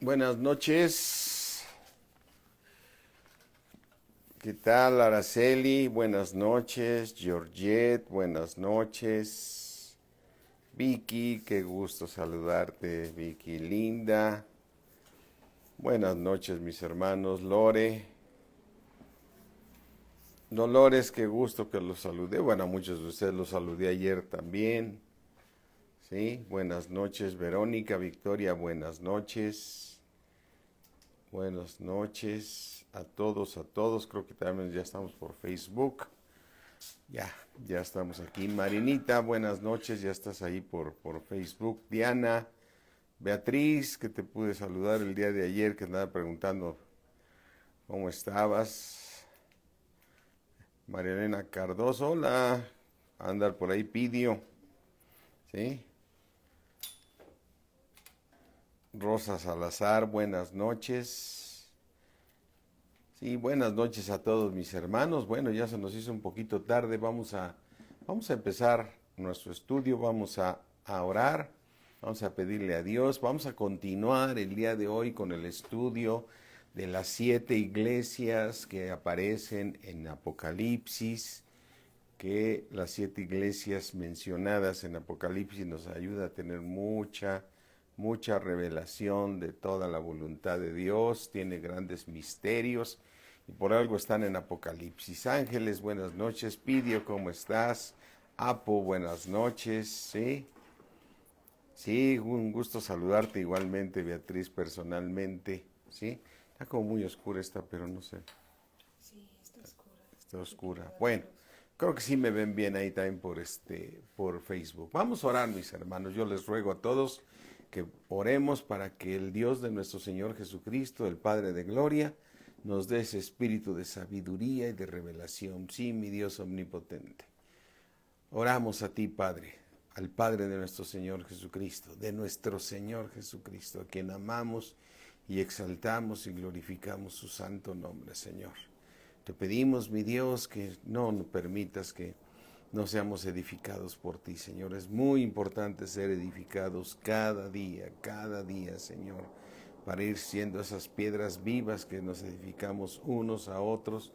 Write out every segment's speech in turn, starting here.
Buenas noches. ¿Qué tal, Araceli? Buenas noches. Georgette, buenas noches. Vicky, qué gusto saludarte, Vicky linda. Buenas noches, mis hermanos. Lore. Dolores, qué gusto que los saludé. Bueno, a muchos de ustedes los saludé ayer también. Sí, buenas noches, Verónica, Victoria, buenas noches. Buenas noches a todos. Creo que también ya estamos por Facebook. Ya estamos aquí. Marinita, buenas noches, ya estás ahí por Facebook. Diana, Beatriz, que te pude saludar el día de ayer, que andaba preguntando cómo estabas. María Elena Cardoso, hola. Andar por ahí, Pidio. ¿Sí? Rosa Salazar, buenas noches. Sí, buenas noches a todos mis hermanos. Bueno, ya se nos hizo un poquito tarde. Vamos a empezar nuestro estudio, vamos a orar, vamos a pedirle a Dios, vamos a continuar el día de hoy con el estudio de las 7 iglesias que aparecen en Apocalipsis, que las 7 iglesias mencionadas en Apocalipsis nos ayuda a tener mucha revelación de toda la voluntad de Dios, tiene grandes misterios y por algo están en Apocalipsis. Ángeles, buenas noches. Pidio, ¿cómo estás? Apo, buenas noches. Sí, sí, un gusto saludarte igualmente, Beatriz, personalmente. Sí, está como muy oscura esta, pero no sé. Sí, está oscura. Está oscura. Bueno, creo que sí me ven bien ahí también por Facebook. Vamos a orar, mis hermanos. Yo les ruego a todos que oremos para que el Dios de nuestro Señor Jesucristo, el Padre de Gloria, nos dé ese espíritu de sabiduría y de revelación. Sí, mi Dios omnipotente. Oramos a ti, Padre, al Padre de nuestro Señor Jesucristo, de nuestro Señor Jesucristo, a quien amamos y exaltamos y glorificamos su santo nombre, Señor. Te pedimos, mi Dios, que no nos permitas que no seamos edificados por ti, Señor. Es muy importante ser edificados cada día, Señor, para ir siendo esas piedras vivas que nos edificamos unos a otros,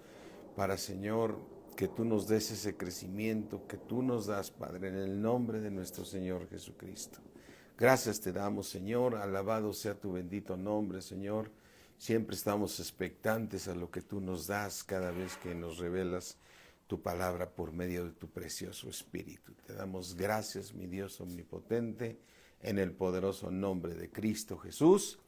para, Señor, que tú nos des ese crecimiento que tú nos das, Padre, en el nombre de nuestro Señor Jesucristo. Gracias te damos, Señor, alabado sea tu bendito nombre, Señor. Siempre estamos expectantes a lo que tú nos das cada vez que nos revelas tu palabra por medio de tu precioso Espíritu. Te damos gracias, mi Dios omnipotente, en el poderoso nombre de Cristo Jesús.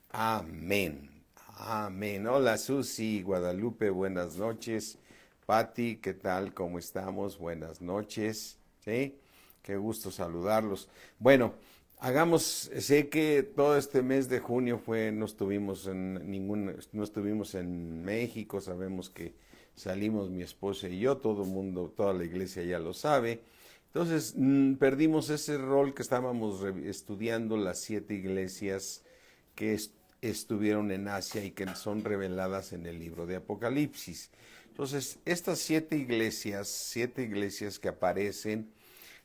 Amén. Amén. Hola, Susi, Guadalupe, buenas noches. Pati, ¿qué tal? ¿Cómo estamos? Buenas noches. ¿Sí? Qué gusto saludarlos. Bueno, sé que todo este mes de junio no estuvimos no estuvimos en México, sabemos que salimos mi esposa y yo, todo el mundo, toda la iglesia ya lo sabe. Entonces, perdimos ese rol que estábamos estudiando las 7 iglesias que estuvieron en Asia y que son reveladas en el libro de Apocalipsis. Entonces, estas 7 iglesias que aparecen,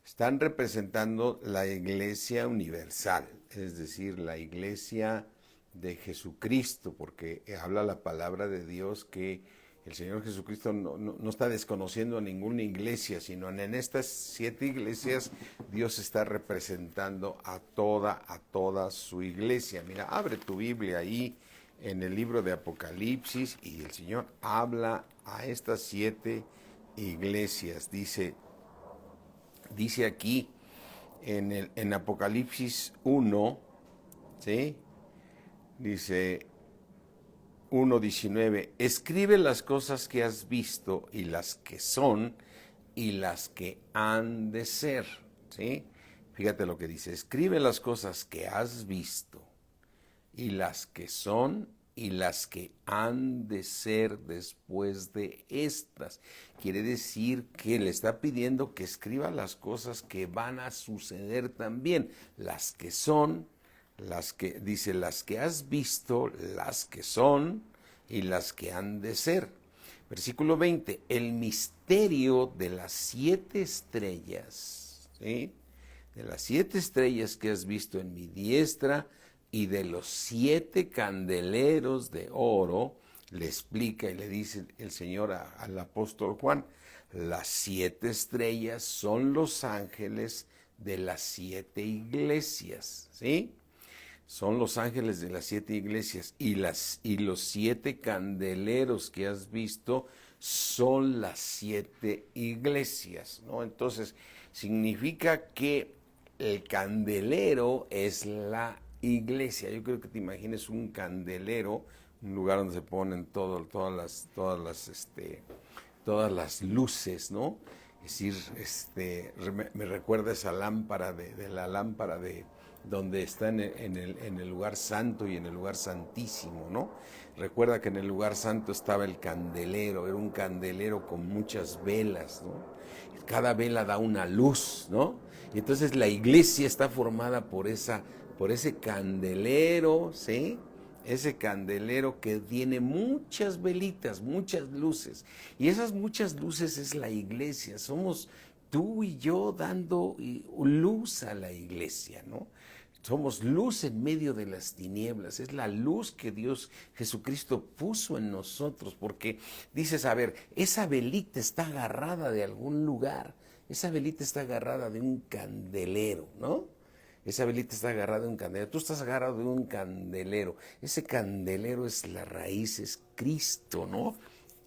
están representando la iglesia universal, es decir, la iglesia de Jesucristo, porque habla la palabra de Dios que el Señor Jesucristo no está desconociendo a ninguna iglesia, sino en estas 7 iglesias Dios está representando a toda su iglesia. Mira, abre tu Biblia ahí en el libro de Apocalipsis y el Señor habla a estas 7 iglesias. Dice aquí en Apocalipsis 1, ¿sí? Dice 1:19, escribe las cosas que has visto y las que son y las que han de ser, ¿sí? Fíjate lo que dice, escribe las cosas que has visto y las que son y las que han de ser después de estas. Quiere decir que le está pidiendo que escriba las cosas que van a suceder también, las que son, dice, las que has visto, las que son y las que han de ser. Versículo 20, el misterio de las 7 estrellas, ¿sí? De las 7 estrellas que has visto en mi diestra y de los 7 candeleros de oro, le explica y le dice el Señor al apóstol Juan, las 7 estrellas son los ángeles de las 7 iglesias, ¿sí? Son los ángeles de las 7 iglesias y los 7 candeleros que has visto son las 7 iglesias, ¿no? Entonces, significa que el candelero es la iglesia. Yo creo que te imagines un candelero, un lugar donde se ponen todas las luces, ¿no? Es decir, me recuerda esa lámpara de la lámpara de donde está en el lugar santo y en el lugar santísimo, ¿no? Recuerda que en el lugar santo estaba el candelero, era un candelero con muchas velas, ¿no? Cada vela da una luz, ¿no? Y entonces la iglesia está formada por ese candelero, ¿sí? Ese candelero que tiene muchas velitas, muchas luces. Y esas muchas luces es la iglesia. Somos tú y yo dando luz a la iglesia, ¿no? Somos luz en medio de las tinieblas. Es la luz que Dios Jesucristo puso en nosotros. Porque dices, a ver, esa velita está agarrada de algún lugar. Esa velita está agarrada de un candelero, ¿no? Esa velita está agarrada de un candelero. Tú estás agarrado de un candelero. Ese candelero es la raíz, es Cristo, ¿no?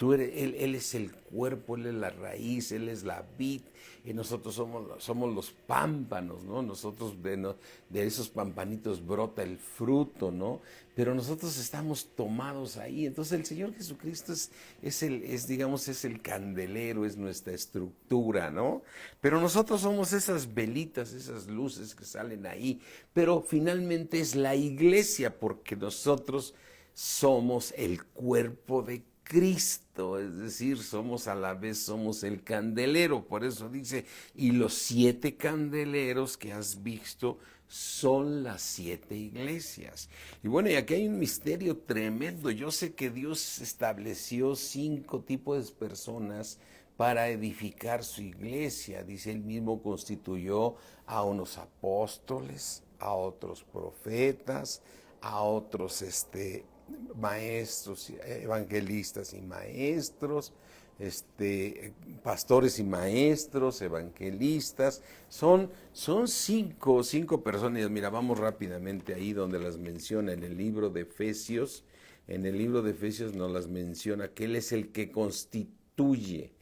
Él es el cuerpo, Él es la raíz, Él es la vid, y nosotros somos los pámpanos, ¿no? Nosotros de esos pampanitos brota el fruto, ¿no? Pero nosotros estamos tomados ahí. Entonces el Señor Jesucristo es el candelero, es nuestra estructura, ¿no? Pero nosotros somos esas velitas, esas luces que salen ahí. Pero finalmente es la iglesia, porque nosotros somos el cuerpo de Cristo, es decir, somos el candelero. Por eso dice, y los 7 candeleros que has visto son las 7 iglesias. Y bueno, y aquí hay un misterio tremendo. Yo sé que Dios estableció 5 tipos de personas para edificar su iglesia. Dice, él mismo constituyó a unos apóstoles, a otros profetas, a otros maestros, evangelistas y maestros, pastores y maestros, evangelistas. Son 5 personas. Mira, vamos rápidamente ahí donde las menciona en el libro de Efesios. En el libro de Efesios nos las menciona que Él es el que constituye.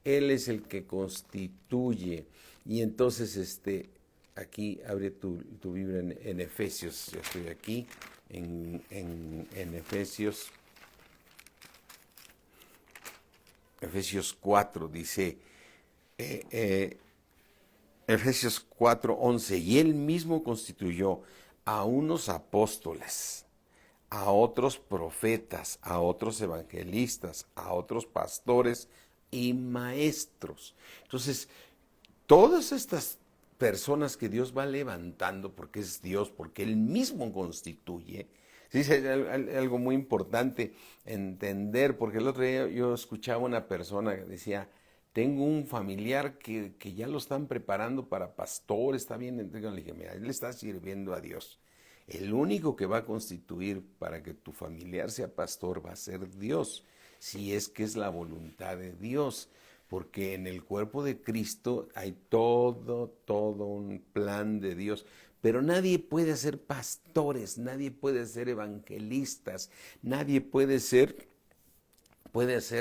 Él es el que constituye. Y entonces, aquí abre tu Biblia en Efesios. Ya estoy aquí. En Efesios 4 dice, Efesios 4:11, y él mismo constituyó a unos apóstoles, a otros profetas, a otros evangelistas, a otros pastores y maestros. Entonces, todas estas personas que Dios va levantando, porque es Dios, porque Él mismo constituye. Sí, es algo muy importante entender, porque el otro día yo escuchaba una persona que decía, tengo un familiar que ya lo están preparando para pastor, está bien. Entonces le dije, mira, él está sirviendo a Dios. El único que va a constituir para que tu familiar sea pastor va a ser Dios, si es que es la voluntad de Dios. Porque en el cuerpo de Cristo hay todo un plan de Dios. Pero nadie puede ser pastores, nadie puede ser evangelistas, nadie puede ser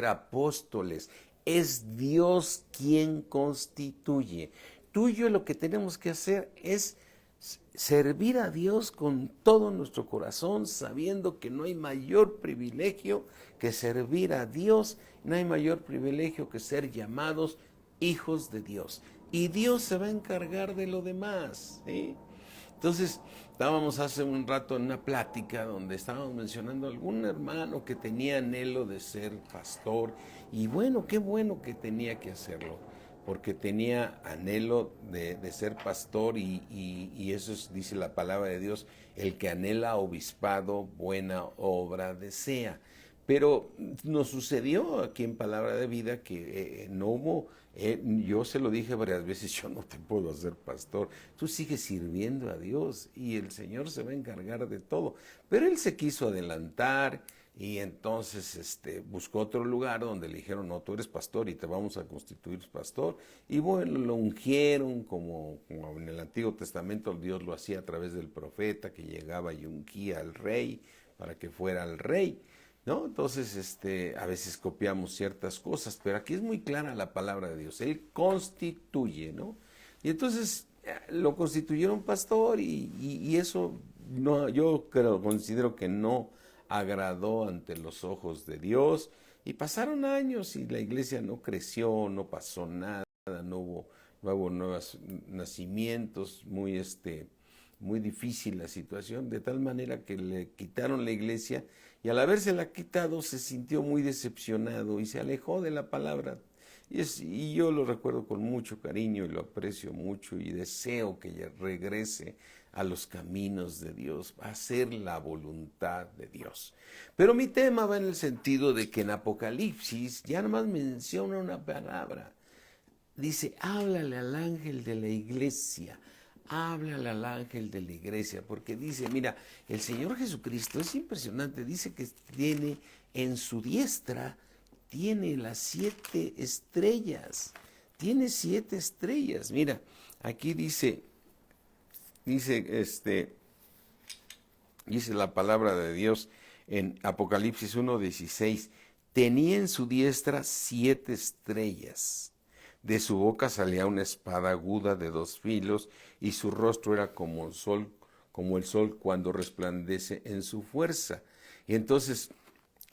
apóstoles. Es Dios quien constituye. Tú y yo lo que tenemos que hacer es servir a Dios con todo nuestro corazón, sabiendo que no hay mayor privilegio que servir a Dios, no hay mayor privilegio que ser llamados hijos de Dios. Y Dios se va a encargar de lo demás, ¿sí? Entonces, estábamos hace un rato en una plática donde estábamos mencionando a algún hermano que tenía anhelo de ser pastor, y bueno, qué bueno que tenía que hacerlo, porque tenía anhelo de ser pastor, y eso dice la palabra de Dios, el que anhela obispado, buena obra desea. Pero nos sucedió aquí en Palabra de Vida que no hubo, yo se lo dije varias veces, yo no te puedo hacer pastor, tú sigues sirviendo a Dios y el Señor se va a encargar de todo. Pero él se quiso adelantar y entonces buscó otro lugar donde le dijeron, no, tú eres pastor y te vamos a constituir pastor. Y bueno, lo ungieron como en el Antiguo Testamento Dios lo hacía a través del profeta que llegaba y ungía al rey para que fuera el rey. ¿No? Entonces, a veces copiamos ciertas cosas, pero aquí es muy clara la palabra de Dios. Él constituye, ¿no? Y entonces lo constituyeron pastor y eso no, yo creo, considero que no agradó ante los ojos de Dios. Y pasaron años y la iglesia no creció, no pasó nada, no hubo nuevos nacimientos, muy difícil la situación, de tal manera que le quitaron la iglesia y al habérsela quitado se sintió muy decepcionado y se alejó de la palabra. Y yo lo recuerdo con mucho cariño y lo aprecio mucho y deseo que regrese a los caminos de Dios, a hacer la voluntad de Dios. Pero mi tema va en el sentido de que en Apocalipsis ya nomás menciona una palabra. Dice, háblale al ángel de la iglesia. Háblale al ángel de la iglesia, porque dice, mira, el Señor Jesucristo es impresionante, dice que tiene en su diestra, tiene las 7 estrellas, tiene 7 estrellas, mira, aquí dice la palabra de Dios en Apocalipsis 1:16, tenía en su diestra 7 estrellas. De su boca salía una espada aguda de 2 filos, y su rostro era como el sol cuando resplandece en su fuerza. Y entonces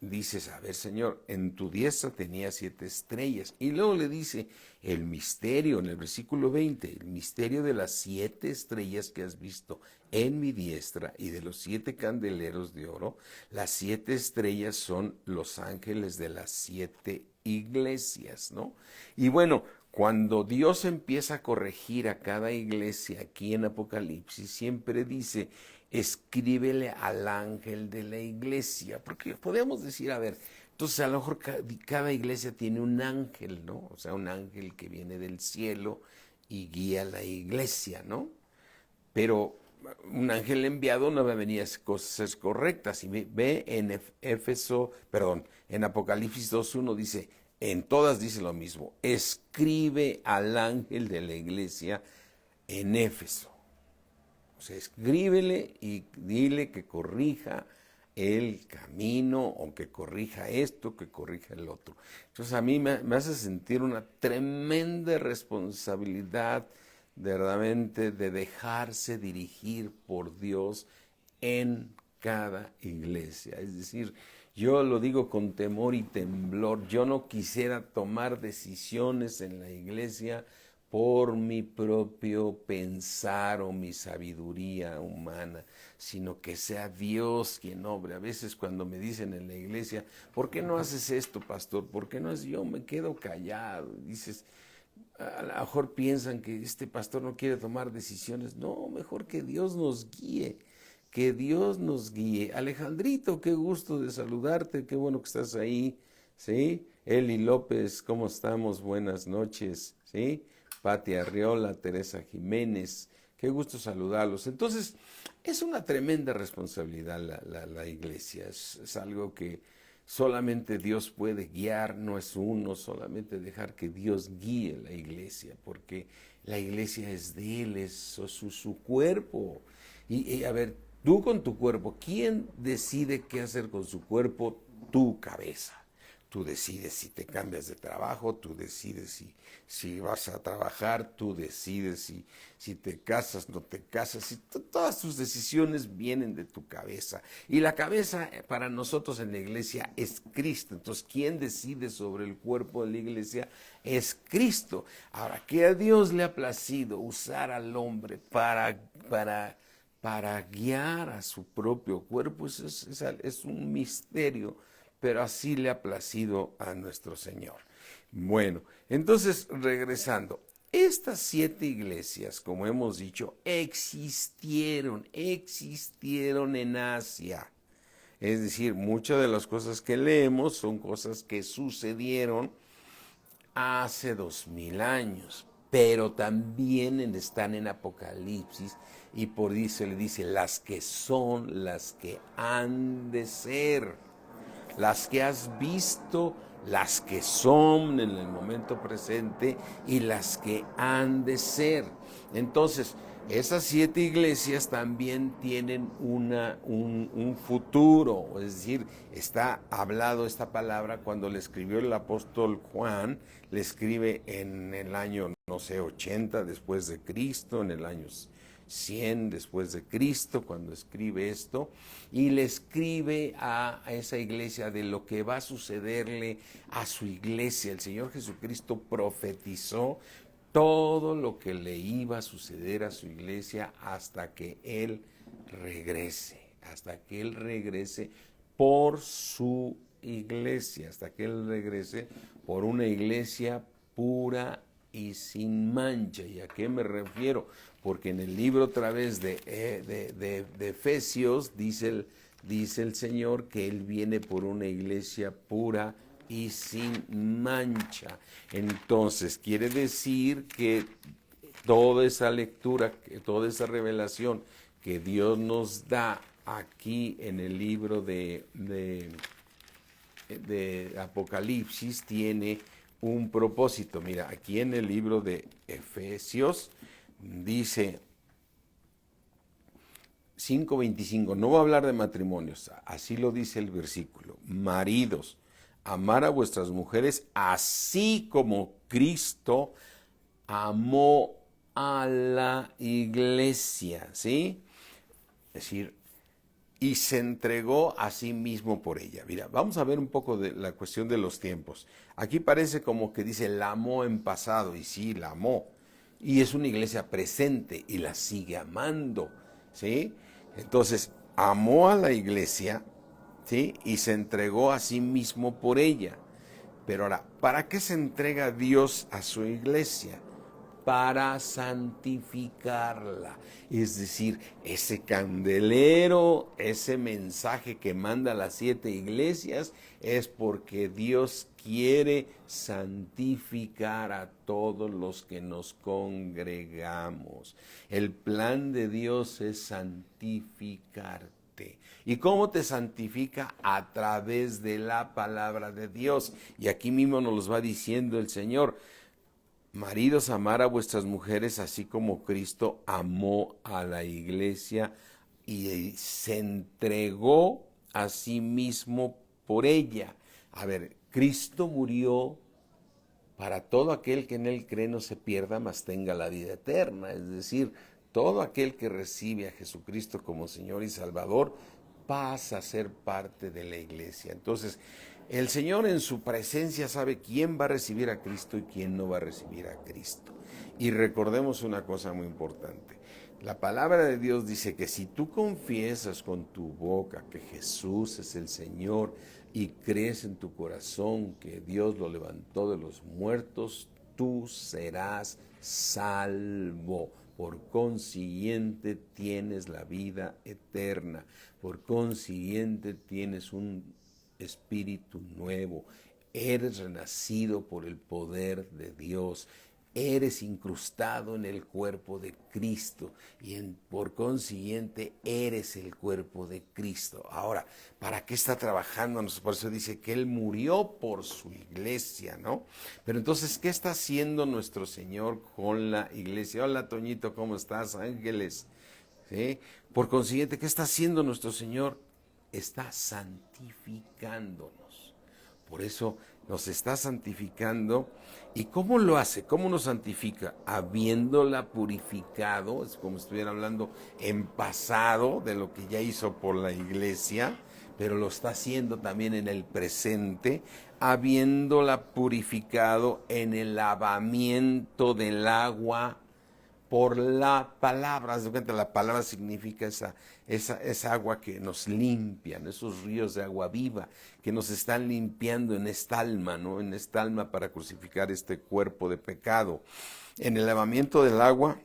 dices, a ver, Señor, en tu diestra tenía 7 estrellas. Y luego le dice, el misterio, en el versículo 20, el misterio de las 7 estrellas que has visto en mi diestra y de los 7 candeleros de oro. Las 7 estrellas son los ángeles de las 7 iglesias, ¿no? Y bueno, cuando Dios empieza a corregir a cada iglesia aquí en Apocalipsis, siempre dice, escríbele al ángel de la iglesia, porque podemos decir, a ver, entonces a lo mejor cada iglesia tiene un ángel, ¿no? O sea, un ángel que viene del cielo y guía a la iglesia, ¿no? Pero un ángel enviado no va a venir a hacer cosas correctas. Y ve en en Apocalipsis 2:1 dice, en todas dice lo mismo, escribe al ángel de la iglesia en Éfeso. O sea, escríbele y dile que corrija el camino, o que corrija esto, que corrija el otro. Entonces a mí me hace sentir una tremenda responsabilidad, verdaderamente, de dejarse dirigir por Dios en cada iglesia. Es decir, yo lo digo con temor y temblor, yo no quisiera tomar decisiones en la iglesia por mi propio pensar o mi sabiduría humana, sino que sea Dios quien obre. A veces cuando me dicen en la iglesia, ¿por qué no haces esto, pastor? ¿Por qué no haces? Yo me quedo callado. Dices, a lo mejor piensan que este pastor no quiere tomar decisiones. No, mejor que Dios nos guíe. Que Dios nos guíe. Alejandrito, qué gusto de saludarte, qué bueno que estás ahí, ¿sí? Eli López, ¿cómo estamos? Buenas noches, ¿sí? Pati Arriola, Teresa Jiménez, qué gusto saludarlos. Entonces, es una tremenda responsabilidad la iglesia, es algo que solamente Dios puede guiar, no es uno, solamente dejar que Dios guíe la iglesia, porque la iglesia es de Él, es su cuerpo. Y a ver, tú con tu cuerpo, ¿quién decide qué hacer con su cuerpo? Tu cabeza. Tú decides si te cambias de trabajo, tú decides si vas a trabajar, tú decides si te casas, no te casas, todas tus decisiones vienen de tu cabeza. Y la cabeza para nosotros en la iglesia es Cristo. Entonces, ¿quién decide sobre el cuerpo de la iglesia? Es Cristo. Ahora, que a Dios le ha placido usar al hombre para guiar a su propio cuerpo, es un misterio, pero así le ha placido a nuestro Señor. Bueno, entonces regresando, estas 7 iglesias, como hemos dicho, existieron en Asia. Es decir, muchas de las cosas que leemos son cosas que sucedieron hace 2000 años, pero también están en Apocalipsis y por eso le dice las que son, las que han de ser, las que has visto, las que son en el momento presente y las que han de ser. Entonces, esas 7 iglesias también tienen un futuro, es decir, está hablado esta palabra cuando le escribió el apóstol Juan, le escribe en el año, no sé, 80 después de Cristo, en el año 100 después de Cristo, cuando escribe esto, y le escribe a esa iglesia de lo que va a sucederle a su iglesia. El Señor Jesucristo profetizó todo lo que le iba a suceder a su iglesia hasta que Él regrese, por su iglesia, hasta que Él regrese por una iglesia pura y sin mancha. ¿Y a qué me refiero? Porque en el libro otra vez de Efesios dice el Señor que Él viene por una iglesia pura y sin mancha. Entonces quiere decir que toda esa lectura, toda esa revelación que Dios nos da aquí en el libro de Apocalipsis tiene un propósito. Mira, aquí en el libro de Efesios dice 5:25, no va a hablar de matrimonios, así lo dice el versículo. Maridos, amar a vuestras mujeres así como Cristo amó a la iglesia, ¿sí? Es decir, y se entregó a sí mismo por ella. Mira, vamos a ver un poco de la cuestión de los tiempos. Aquí parece como que dice, la amó en pasado, y sí, la amó. Y es una iglesia presente y la sigue amando, ¿sí? Entonces, amó a la iglesia, ¿sí? Y se entregó a sí mismo por ella. Pero ahora, ¿para qué se entrega Dios a su iglesia? Para santificarla. Es decir, ese candelero, ese mensaje que manda a las 7 iglesias, es porque Dios quiere santificar a todos los que nos congregamos. El plan de Dios es santificarte. ¿Y cómo te santifica? A través de la palabra de Dios. Y aquí mismo nos los va diciendo el Señor. Maridos, amar a vuestras mujeres así como Cristo amó a la iglesia y se entregó a sí mismo por ella. A ver, Cristo murió para todo aquel que en Él cree no se pierda, mas tenga la vida eterna. Es decir, todo aquel que recibe a Jesucristo como Señor y Salvador pasa a ser parte de la iglesia. Entonces, el Señor en su presencia sabe quién va a recibir a Cristo y quién no va a recibir a Cristo. Y recordemos una cosa muy importante. La palabra de Dios dice que si tú confiesas con tu boca que Jesús es el Señor y crees en tu corazón que Dios lo levantó de los muertos, tú serás salvo. Por consiguiente tienes la vida eterna. Por consiguiente tienes un espíritu nuevo. Eres renacido por el poder de Dios. Eres incrustado en el cuerpo de Cristo y por consiguiente eres el cuerpo de Cristo. Ahora, ¿para qué está trabajando? Por eso dice que Él murió por su iglesia, ¿no? Pero entonces, ¿qué está haciendo nuestro Señor con la iglesia? Hola, Toñito, ¿cómo estás? Ángeles. ¿Sí? Por consiguiente, ¿qué está haciendo nuestro Señor? Está santificándonos. Por eso nos está santificando. ¿Y cómo lo hace? ¿Cómo nos santifica? Habiéndola purificado, es como si estuviera hablando en pasado de lo que ya hizo por la iglesia, pero lo está haciendo también en el presente, habiéndola purificado en el lavamiento del agua por la palabra. La palabra significa esa agua que nos limpian, esos ríos de agua viva que nos están limpiando en esta alma, ¿no? En esta alma para crucificar este cuerpo de pecado. En el lavamiento del agua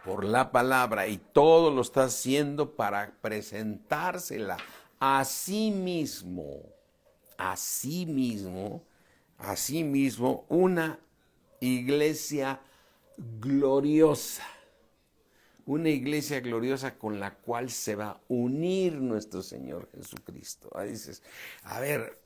por la palabra, y todo lo está haciendo para presentársela asimismo, una iglesia gloriosa. Una iglesia gloriosa con la cual se va a unir nuestro Señor Jesucristo. Ahí dices, a ver,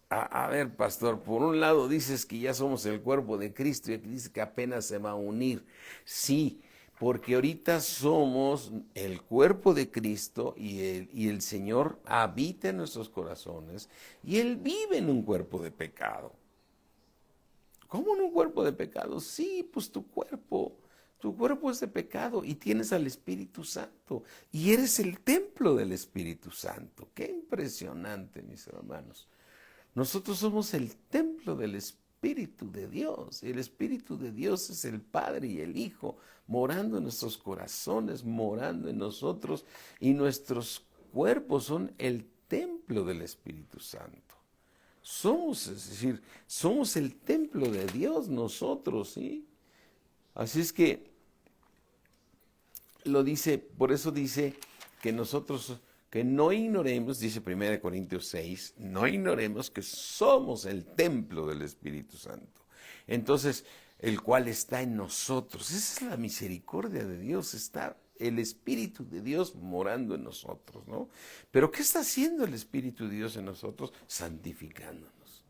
pastor, por un lado dices que ya somos el cuerpo de Cristo y aquí dices que apenas se va a unir. Sí, porque ahorita somos el cuerpo de Cristo y el Señor habita en nuestros corazones y Él vive en un cuerpo de pecado. ¿Cómo en un cuerpo de pecado? Sí, pues tu cuerpo es de pecado y tienes al Espíritu Santo y eres el templo del Espíritu Santo. Qué impresionante, mis hermanos. Nosotros somos el templo del Espíritu de Dios. El Espíritu de Dios es el Padre y el Hijo, morando en nuestros corazones, morando en nosotros, y nuestros cuerpos son el templo del Espíritu Santo. Es decir, somos el templo de Dios nosotros, ¿sí? Así es que lo dice, por eso dice que nosotros, que no ignoremos, dice 1 Corintios 6, no ignoremos que somos el templo del Espíritu Santo. Entonces, el cual está en nosotros. Esa es la misericordia de Dios, está el Espíritu de Dios morando en nosotros, ¿no? Pero ¿qué está haciendo el Espíritu de Dios en nosotros? Santificándonos,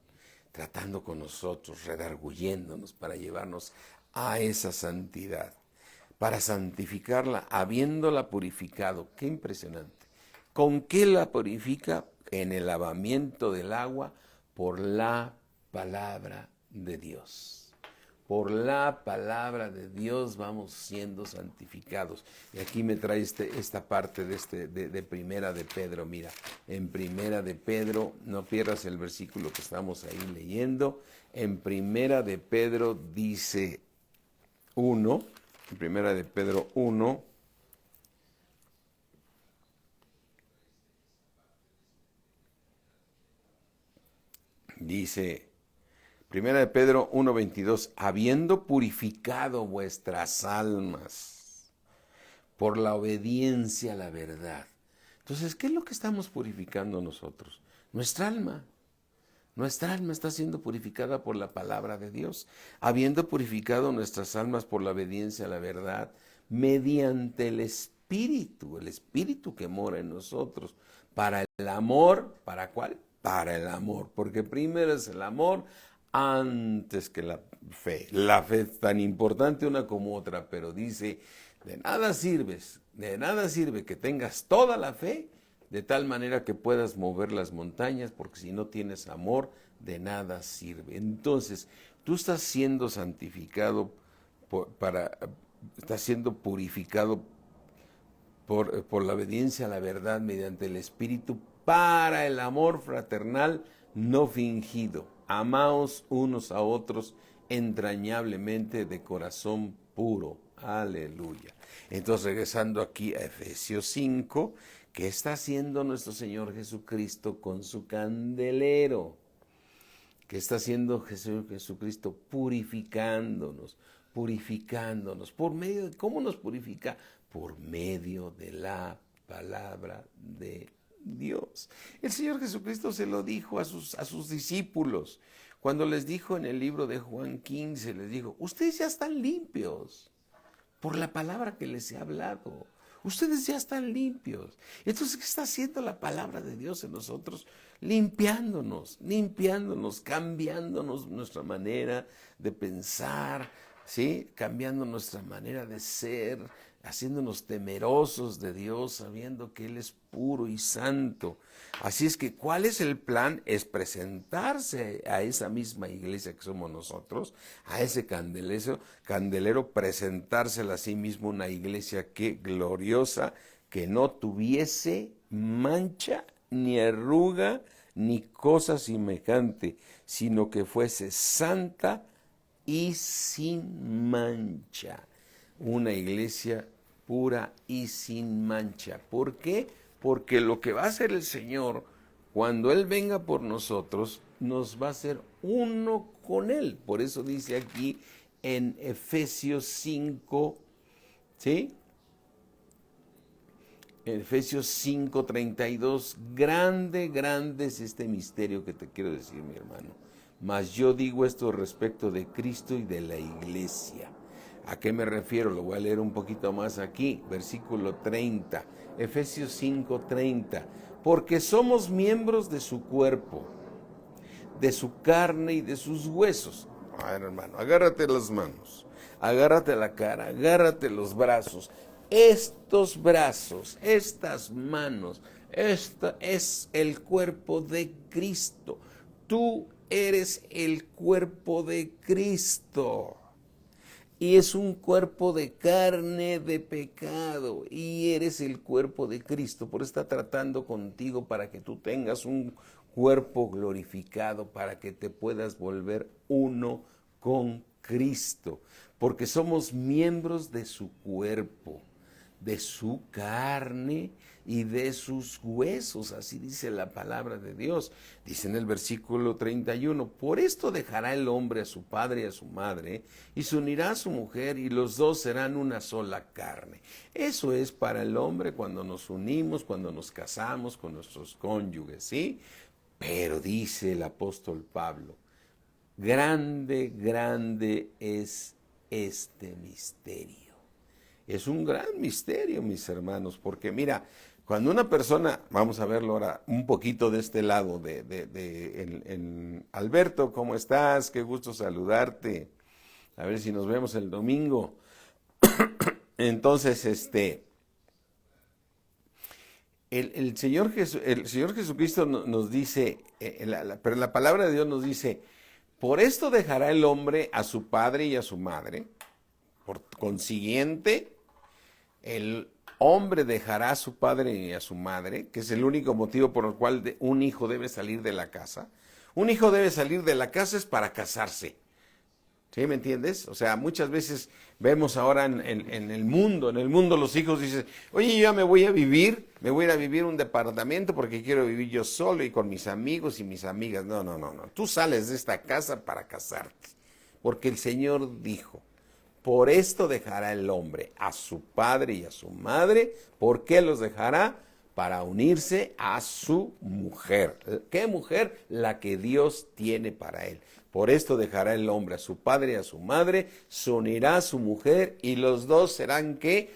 tratando con nosotros, redarguyéndonos para llevarnos a esa santidad, para santificarla, habiéndola purificado. Qué impresionante. ¿Con qué la purifica? En el lavamiento del agua por la palabra de Dios. Por la palabra de Dios vamos siendo santificados. Y aquí me trae esta parte de Primera de Pedro. Mira, en Primera de Pedro, no pierdas el versículo que estamos ahí leyendo. En Primera de Pedro dice 1, en Primera de Pedro 1, dice, Primera de Pedro 1:22, habiendo purificado vuestras almas por la obediencia a la verdad. Entonces, ¿qué es lo que estamos purificando nosotros? Nuestra alma. Nuestra alma está siendo purificada por la palabra de Dios, habiendo purificado nuestras almas por la obediencia a la verdad, mediante el Espíritu que mora en nosotros, para el amor. ¿Para cuál? Para el amor, porque primero es el amor antes que la fe. La fe es tan importante una como otra, pero dice, de nada sirve que tengas toda la fe, de tal manera que puedas mover las montañas, porque si no tienes amor, de nada sirve. Entonces, tú estás siendo santificado, estás siendo purificado por la obediencia a la verdad mediante el Espíritu para el amor fraternal no fingido. Amaos unos a otros entrañablemente de corazón puro. Aleluya. Entonces, regresando aquí a Efesios 5, ¿qué está haciendo nuestro Señor Jesucristo con su candelero? ¿Qué está haciendo Jesucristo? Purificándonos. ¿Por medio de cómo nos purifica? Por medio de la palabra de Dios. El Señor Jesucristo se lo dijo a sus discípulos. Cuando les dijo en el libro de Juan 15, les dijo, ustedes ya están limpios por la palabra que les he hablado. Ustedes ya están limpios. Entonces, ¿qué está haciendo la palabra de Dios en nosotros? Limpiándonos, cambiándonos nuestra manera de pensar, ¿sí? Cambiando nuestra manera de ser, haciéndonos temerosos de Dios, sabiendo que Él es puro y santo. Así es que, ¿cuál es el plan? Es presentarse a esa misma iglesia que somos nosotros, a ese candelero, presentársela a sí mismo una iglesia que gloriosa, que no tuviese mancha, ni arruga, ni cosa semejante, sino que fuese santa y sin mancha. Una iglesia pura y sin mancha. ¿Por qué? Porque lo que va a hacer el Señor, cuando Él venga por nosotros, nos va a hacer uno con Él. Por eso dice aquí en Efesios 5, ¿sí? En Efesios 5:32, grande, grande es este misterio que te quiero decir, mi hermano. Mas yo digo esto respecto de Cristo y de la iglesia. ¿A qué me refiero? Lo voy a leer un poquito más aquí, versículo 30, Efesios 5:30. Porque somos miembros de su cuerpo, de su carne y de sus huesos. Bueno, hermano, agárrate las manos, agárrate la cara, agárrate los brazos. Estos brazos, estas manos, esta es el cuerpo de Cristo. Tú eres el cuerpo de Cristo. Y es un cuerpo de carne de pecado. Y eres el cuerpo de Cristo. Por eso está tratando contigo para que tú tengas un cuerpo glorificado, para que te puedas volver uno con Cristo. Porque somos miembros de su cuerpo, de su carne y de sus huesos, así dice la palabra de Dios. Dice en el versículo 31, por esto dejará el hombre a su padre y a su madre, y se unirá a su mujer, y los dos serán una sola carne. Eso es para el hombre cuando nos unimos, cuando nos casamos con nuestros cónyuges, ¿sí? Pero dice el apóstol Pablo, grande, grande es este misterio. Es un gran misterio, mis hermanos, porque mira, cuando una persona, vamos a verlo ahora un poquito de este lado, Alberto, ¿cómo estás? Qué gusto saludarte. A ver si nos vemos el domingo. Entonces, el Señor Jesucristo nos dice, pero la palabra de Dios nos dice, por esto dejará el hombre a su padre y a su madre, por consiguiente, el hombre dejará a su padre y a su madre, que es el único motivo por el cual un hijo debe salir de la casa. Un hijo debe salir de la casa es para casarse. ¿Sí me entiendes? O sea, muchas veces vemos ahora en el mundo los hijos dicen, oye, yo ya me voy a ir a vivir un departamento porque quiero vivir yo solo y con mis amigos y mis amigas. No. Tú sales de esta casa para casarte, porque el Señor dijo, por esto dejará el hombre a su padre y a su madre. ¿Por qué los dejará? Para unirse a su mujer. ¿Qué mujer? La que Dios tiene para él. Por esto dejará el hombre a su padre y a su madre, se unirá a su mujer y los dos serán ¿qué?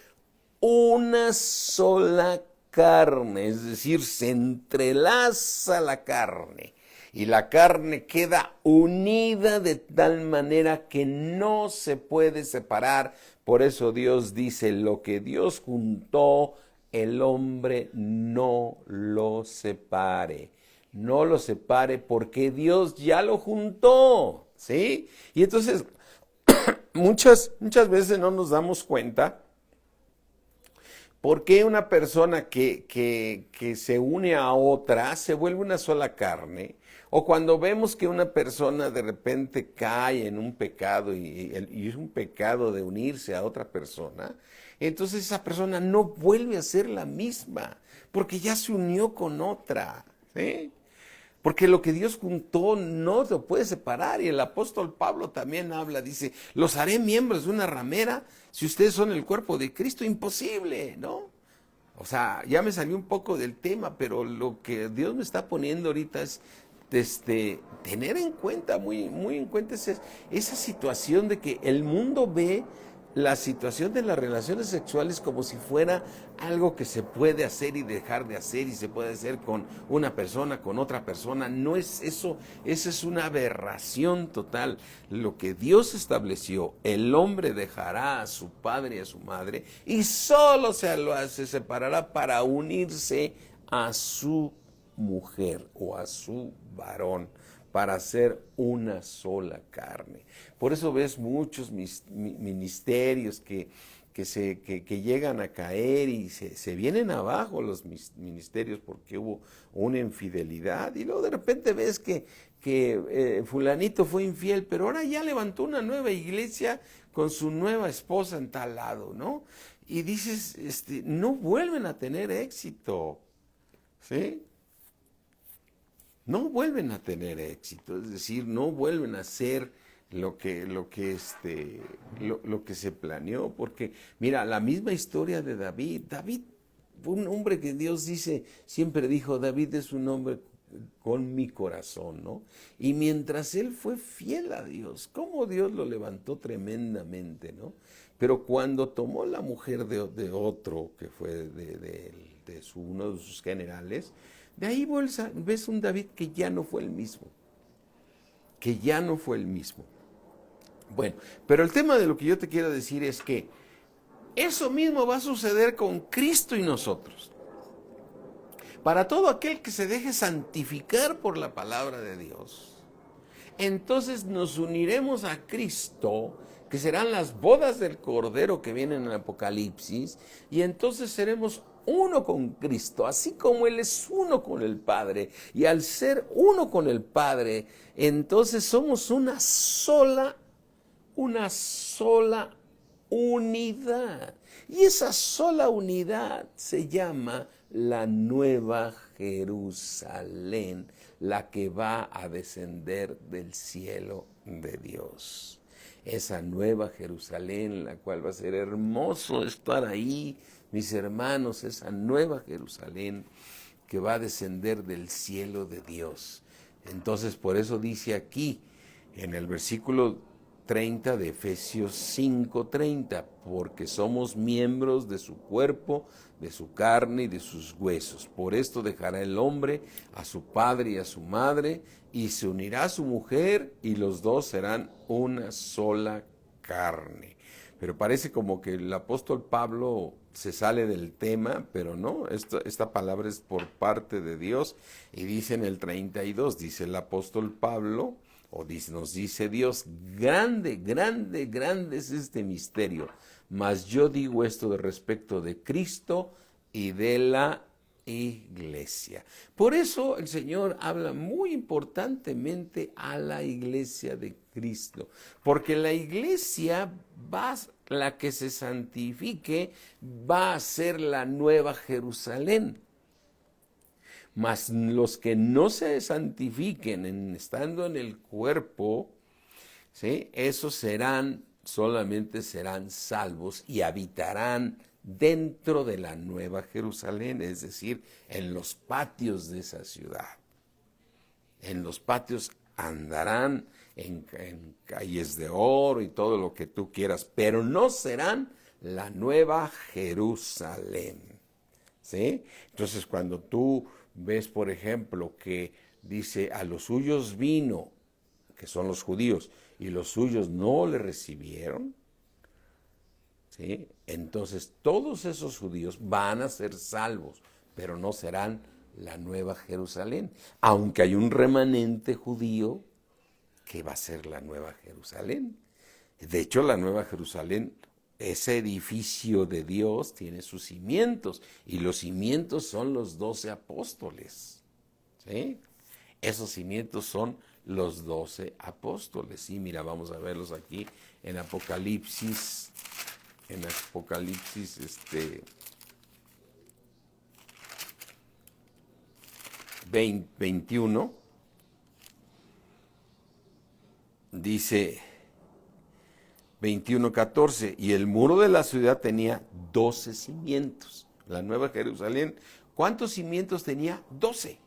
Una sola carne, es decir, se entrelaza la carne. Y la carne queda unida de tal manera que no se puede separar. Por eso Dios dice, lo que Dios juntó, el hombre no lo separe. No lo separe porque Dios ya lo juntó, ¿sí? Y entonces, muchas veces no nos damos cuenta por qué una persona que se une a otra se vuelve una sola carne. O cuando vemos que una persona de repente cae en un pecado y es un pecado de unirse a otra persona, entonces esa persona no vuelve a ser la misma, porque ya se unió con otra, ¿sí? Porque lo que Dios juntó no se puede separar. Y el apóstol Pablo también habla, dice, los haré miembros de una ramera si ustedes son el cuerpo de Cristo. Imposible, ¿no? O sea, ya me salió un poco del tema, pero lo que Dios me está poniendo ahorita es tener en cuenta, muy en cuenta esa situación de que el mundo ve la situación de las relaciones sexuales como si fuera algo que se puede hacer y dejar de hacer y se puede hacer con una persona, con otra persona. No es eso, esa es una aberración total. Lo que Dios estableció, el hombre dejará a su padre y a su madre y solo se separará para unirse a su mujer o a su varón, para ser una sola carne. Por eso ves muchos ministerios que llegan a caer y se vienen abajo los ministerios porque hubo una infidelidad, y luego de repente ves que fulanito fue infiel, pero ahora ya levantó una nueva iglesia con su nueva esposa en tal lado, ¿no? Y dices, no vuelven a tener éxito, ¿sí? No vuelven a tener éxito, es decir, no vuelven a hacer lo que se planeó, porque mira, la misma historia de David un hombre que Dios siempre dijo, David es un hombre con mi corazón, ¿no? Y mientras él fue fiel a Dios, cómo Dios lo levantó tremendamente, ¿no? Pero cuando tomó la mujer de otro, que fue uno de sus generales, de ahí ves un David que ya no fue el mismo, que ya no fue el mismo. Bueno, pero el tema de lo que yo te quiero decir es que eso mismo va a suceder con Cristo y nosotros. Para todo aquel que se deje santificar por la palabra de Dios, entonces nos uniremos a Cristo, que serán las bodas del Cordero que vienen en el Apocalipsis, y entonces seremos uno con Cristo, así como Él es uno con el Padre. Y al ser uno con el Padre, entonces somos una sola unidad. Y esa sola unidad se llama la Nueva Jerusalén, la que va a descender del cielo de Dios. Esa Nueva Jerusalén, la cual va a ser hermoso estar ahí, mis hermanos, esa Nueva Jerusalén que va a descender del cielo de Dios. Entonces, por eso dice aquí, en el versículo 30 de Efesios 5:30, porque somos miembros de su cuerpo, de su carne y de sus huesos. Por esto dejará el hombre a su padre y a su madre, y se unirá a su mujer, y los dos serán una sola carne. Pero parece como que el apóstol Pablo se sale del tema, pero no, esta palabra es por parte de Dios, y dice en el 32, dice el apóstol Pablo, nos dice Dios, grande, grande, grande es este misterio, mas yo digo esto de respecto de Cristo y de la iglesia. Por eso el Señor habla muy importantemente a la iglesia de Cristo, porque la iglesia la que se santifique, va a ser la Nueva Jerusalén. Mas los que no se santifiquen estando en el cuerpo, ¿sí?, esos solamente serán salvos y habitarán dentro de la Nueva Jerusalén, es decir, en los patios de esa ciudad. En los patios andarán en calles de oro y todo lo que tú quieras, pero no serán la Nueva Jerusalén, ¿sí? Entonces, cuando tú ves, por ejemplo, que dice, a los suyos vino, que son los judíos, y los suyos no le recibieron, ¿sí?, entonces todos esos judíos van a ser salvos, pero no serán la Nueva Jerusalén, aunque hay un remanente judío que va a ser la Nueva Jerusalén. De hecho, la Nueva Jerusalén, ese edificio de Dios, tiene sus cimientos, y los cimientos son los 12 apóstoles, ¿sí? Esos cimientos son los 12 apóstoles. Y mira, vamos a verlos aquí en Apocalipsis. En Apocalipsis 21, dice 21:14, y el muro de la ciudad tenía 12 cimientos. La Nueva Jerusalén, ¿cuántos cimientos tenía? 12.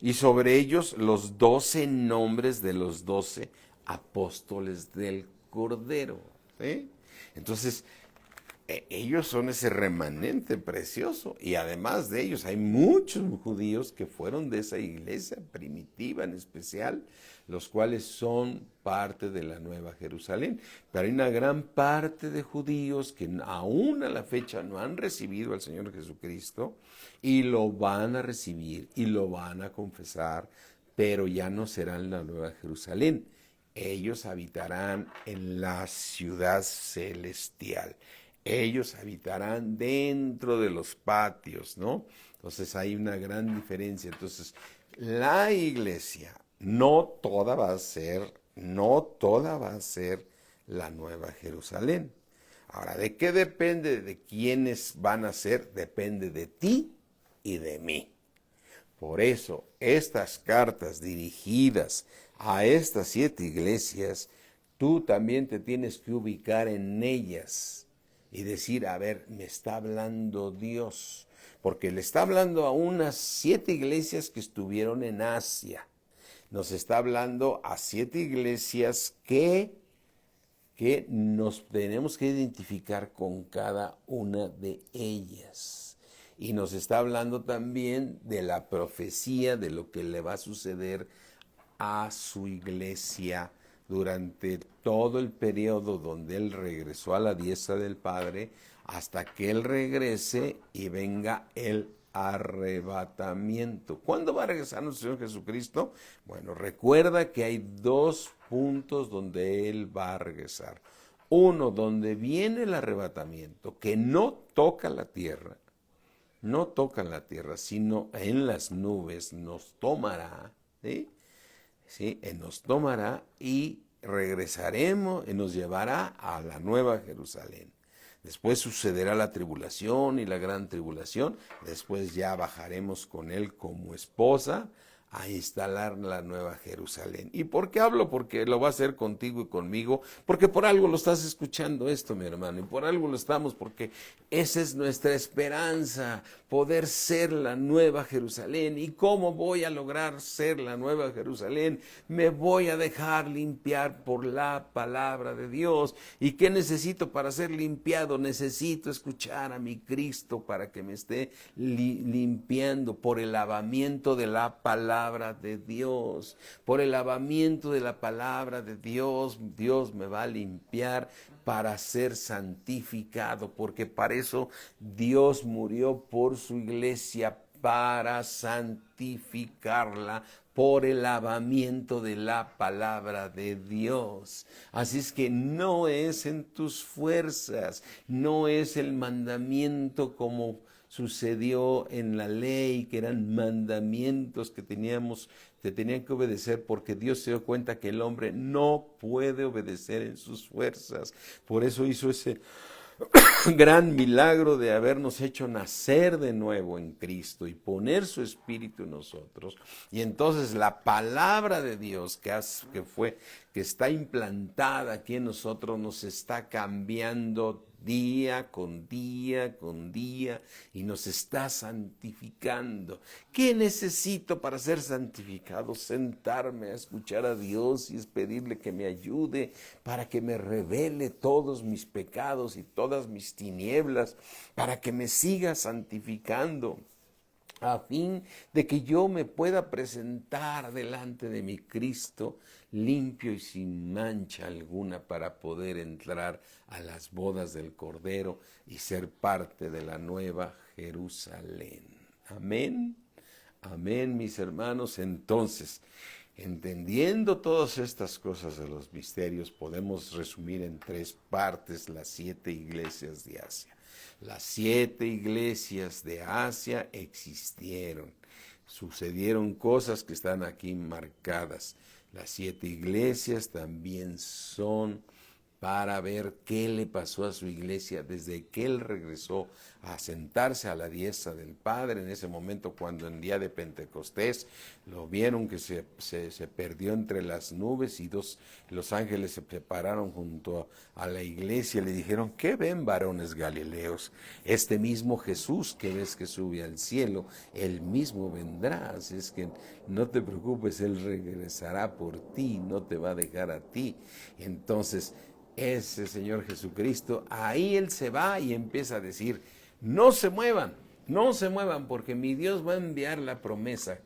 Y sobre ellos los 12 nombres de los 12 apóstoles del Cordero, ¿sí? Entonces, ellos son ese remanente precioso, y además de ellos hay muchos judíos que fueron de esa iglesia primitiva en especial, los cuales son parte de la Nueva Jerusalén. Pero hay una gran parte de judíos que aún a la fecha no han recibido al Señor Jesucristo, y lo van a recibir y lo van a confesar, pero ya no serán la Nueva Jerusalén. Ellos habitarán en la ciudad celestial. Ellos habitarán dentro de los patios, ¿no? Entonces hay una gran diferencia. Entonces, la iglesia, no toda va a ser la Nueva Jerusalén. Ahora, ¿de qué depende de quiénes van a ser? Depende de ti y de mí. Por eso, estas cartas dirigidas a estas 7 iglesias, tú también te tienes que ubicar en ellas. y decir, a ver, me está hablando Dios, porque le está hablando a unas 7 iglesias que estuvieron en Asia. Nos está hablando a 7 iglesias que nos tenemos que identificar con cada una de ellas. Y nos está hablando también de la profecía de lo que le va a suceder a su iglesia durante todo el periodo donde él regresó a la diestra del Padre, hasta que él regrese y venga el arrebatamiento. ¿Cuándo va a regresar nuestro Señor Jesucristo? Bueno, recuerda que hay 2 puntos donde él va a regresar. Uno, donde viene el arrebatamiento, que no toca la tierra, no toca la tierra, sino en las nubes nos tomará, ¿sí? ¿Sí? Nos tomará y regresaremos y nos llevará a la nueva Jerusalén. Después sucederá la tribulación y la gran tribulación. Después ya bajaremos con él como esposa a instalar la nueva Jerusalén. ¿Y por qué hablo? Porque lo va a hacer contigo y conmigo, porque por algo lo estás escuchando esto, mi hermano, y por algo lo estamos, porque esa es nuestra esperanza, poder ser la nueva Jerusalén. ¿Y cómo voy a lograr ser la nueva Jerusalén? Me voy a dejar limpiar por la palabra de Dios. ¿Y qué necesito para ser limpiado? Necesito escuchar a mi Cristo para que me esté limpiando por el lavamiento de la palabra de Dios. Por el lavamiento de la palabra de Dios, Dios me va a limpiar para ser santificado, porque para eso Dios murió por su iglesia, para santificarla por el lavamiento de la palabra de Dios. Así es que no es en tus fuerzas, no es el mandamiento como sucedió en la ley, que eran mandamientos que tenían que obedecer, porque Dios se dio cuenta que el hombre no puede obedecer en sus fuerzas. Por eso hizo ese gran milagro de habernos hecho nacer de nuevo en Cristo y poner su espíritu en nosotros. Y entonces la palabra de Dios que está implantada aquí en nosotros nos está cambiando día con día con día y nos está santificando. ¿Qué necesito para ser santificado? Sentarme a escuchar a Dios y es pedirle que me ayude para que me revele todos mis pecados y todas mis tinieblas, para que me siga santificando, a fin de que yo me pueda presentar delante de mi Cristo limpio y sin mancha alguna, para poder entrar a las bodas del Cordero y ser parte de la nueva Jerusalén. Amén. Amén, mis hermanos. Entonces, entendiendo todas estas cosas de los misterios, podemos resumir en 3 partes las 7 iglesias de Asia. Las 7 iglesias de Asia existieron. Sucedieron cosas que están aquí marcadas. Las 7 iglesias también son para ver qué le pasó a su iglesia desde que él regresó a sentarse a la diestra del Padre. En ese momento, cuando en día de Pentecostés lo vieron que se perdió entre las nubes, y los ángeles se prepararon junto a la iglesia y le dijeron: ¿qué ven, varones galileos? Este mismo Jesús que ves que sube al cielo, él mismo vendrá. Así es que no te preocupes, él regresará por ti, no te va a dejar a ti. Entonces, ese Señor Jesucristo, ahí él se va y empieza a decir: no se muevan, porque mi Dios va a enviar la promesa.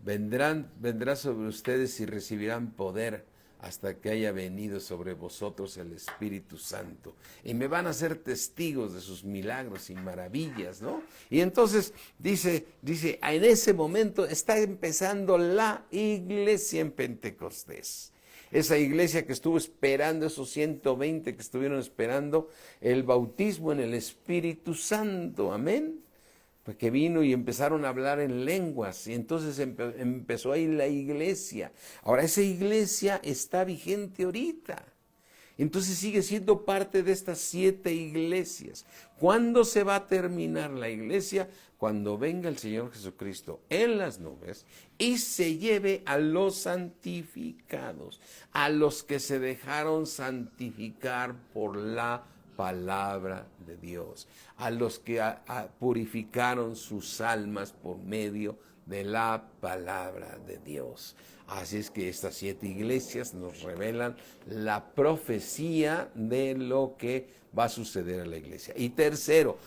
Vendrá sobre ustedes y recibirán poder hasta que haya venido sobre vosotros el Espíritu Santo. Y me van a ser testigos de sus milagros y maravillas, ¿no? Y entonces dice, en ese momento está empezando la iglesia en Pentecostés. Esa iglesia que estuvo esperando, esos 120 que estuvieron esperando el bautismo en el Espíritu Santo, amén. Pues que vino y empezaron a hablar en lenguas, y entonces empezó ahí la iglesia. Ahora esa iglesia está vigente ahorita. Entonces sigue siendo parte de estas 7 iglesias. ¿Cuándo se va a terminar la iglesia? Cuando venga el Señor Jesucristo en las nubes y se lleve a los santificados, a los que se dejaron santificar por la palabra de Dios, a los que purificaron sus almas por medio de la palabra de Dios. Así es que estas 7 iglesias nos revelan la profecía de lo que va a suceder a la iglesia. Y tercero,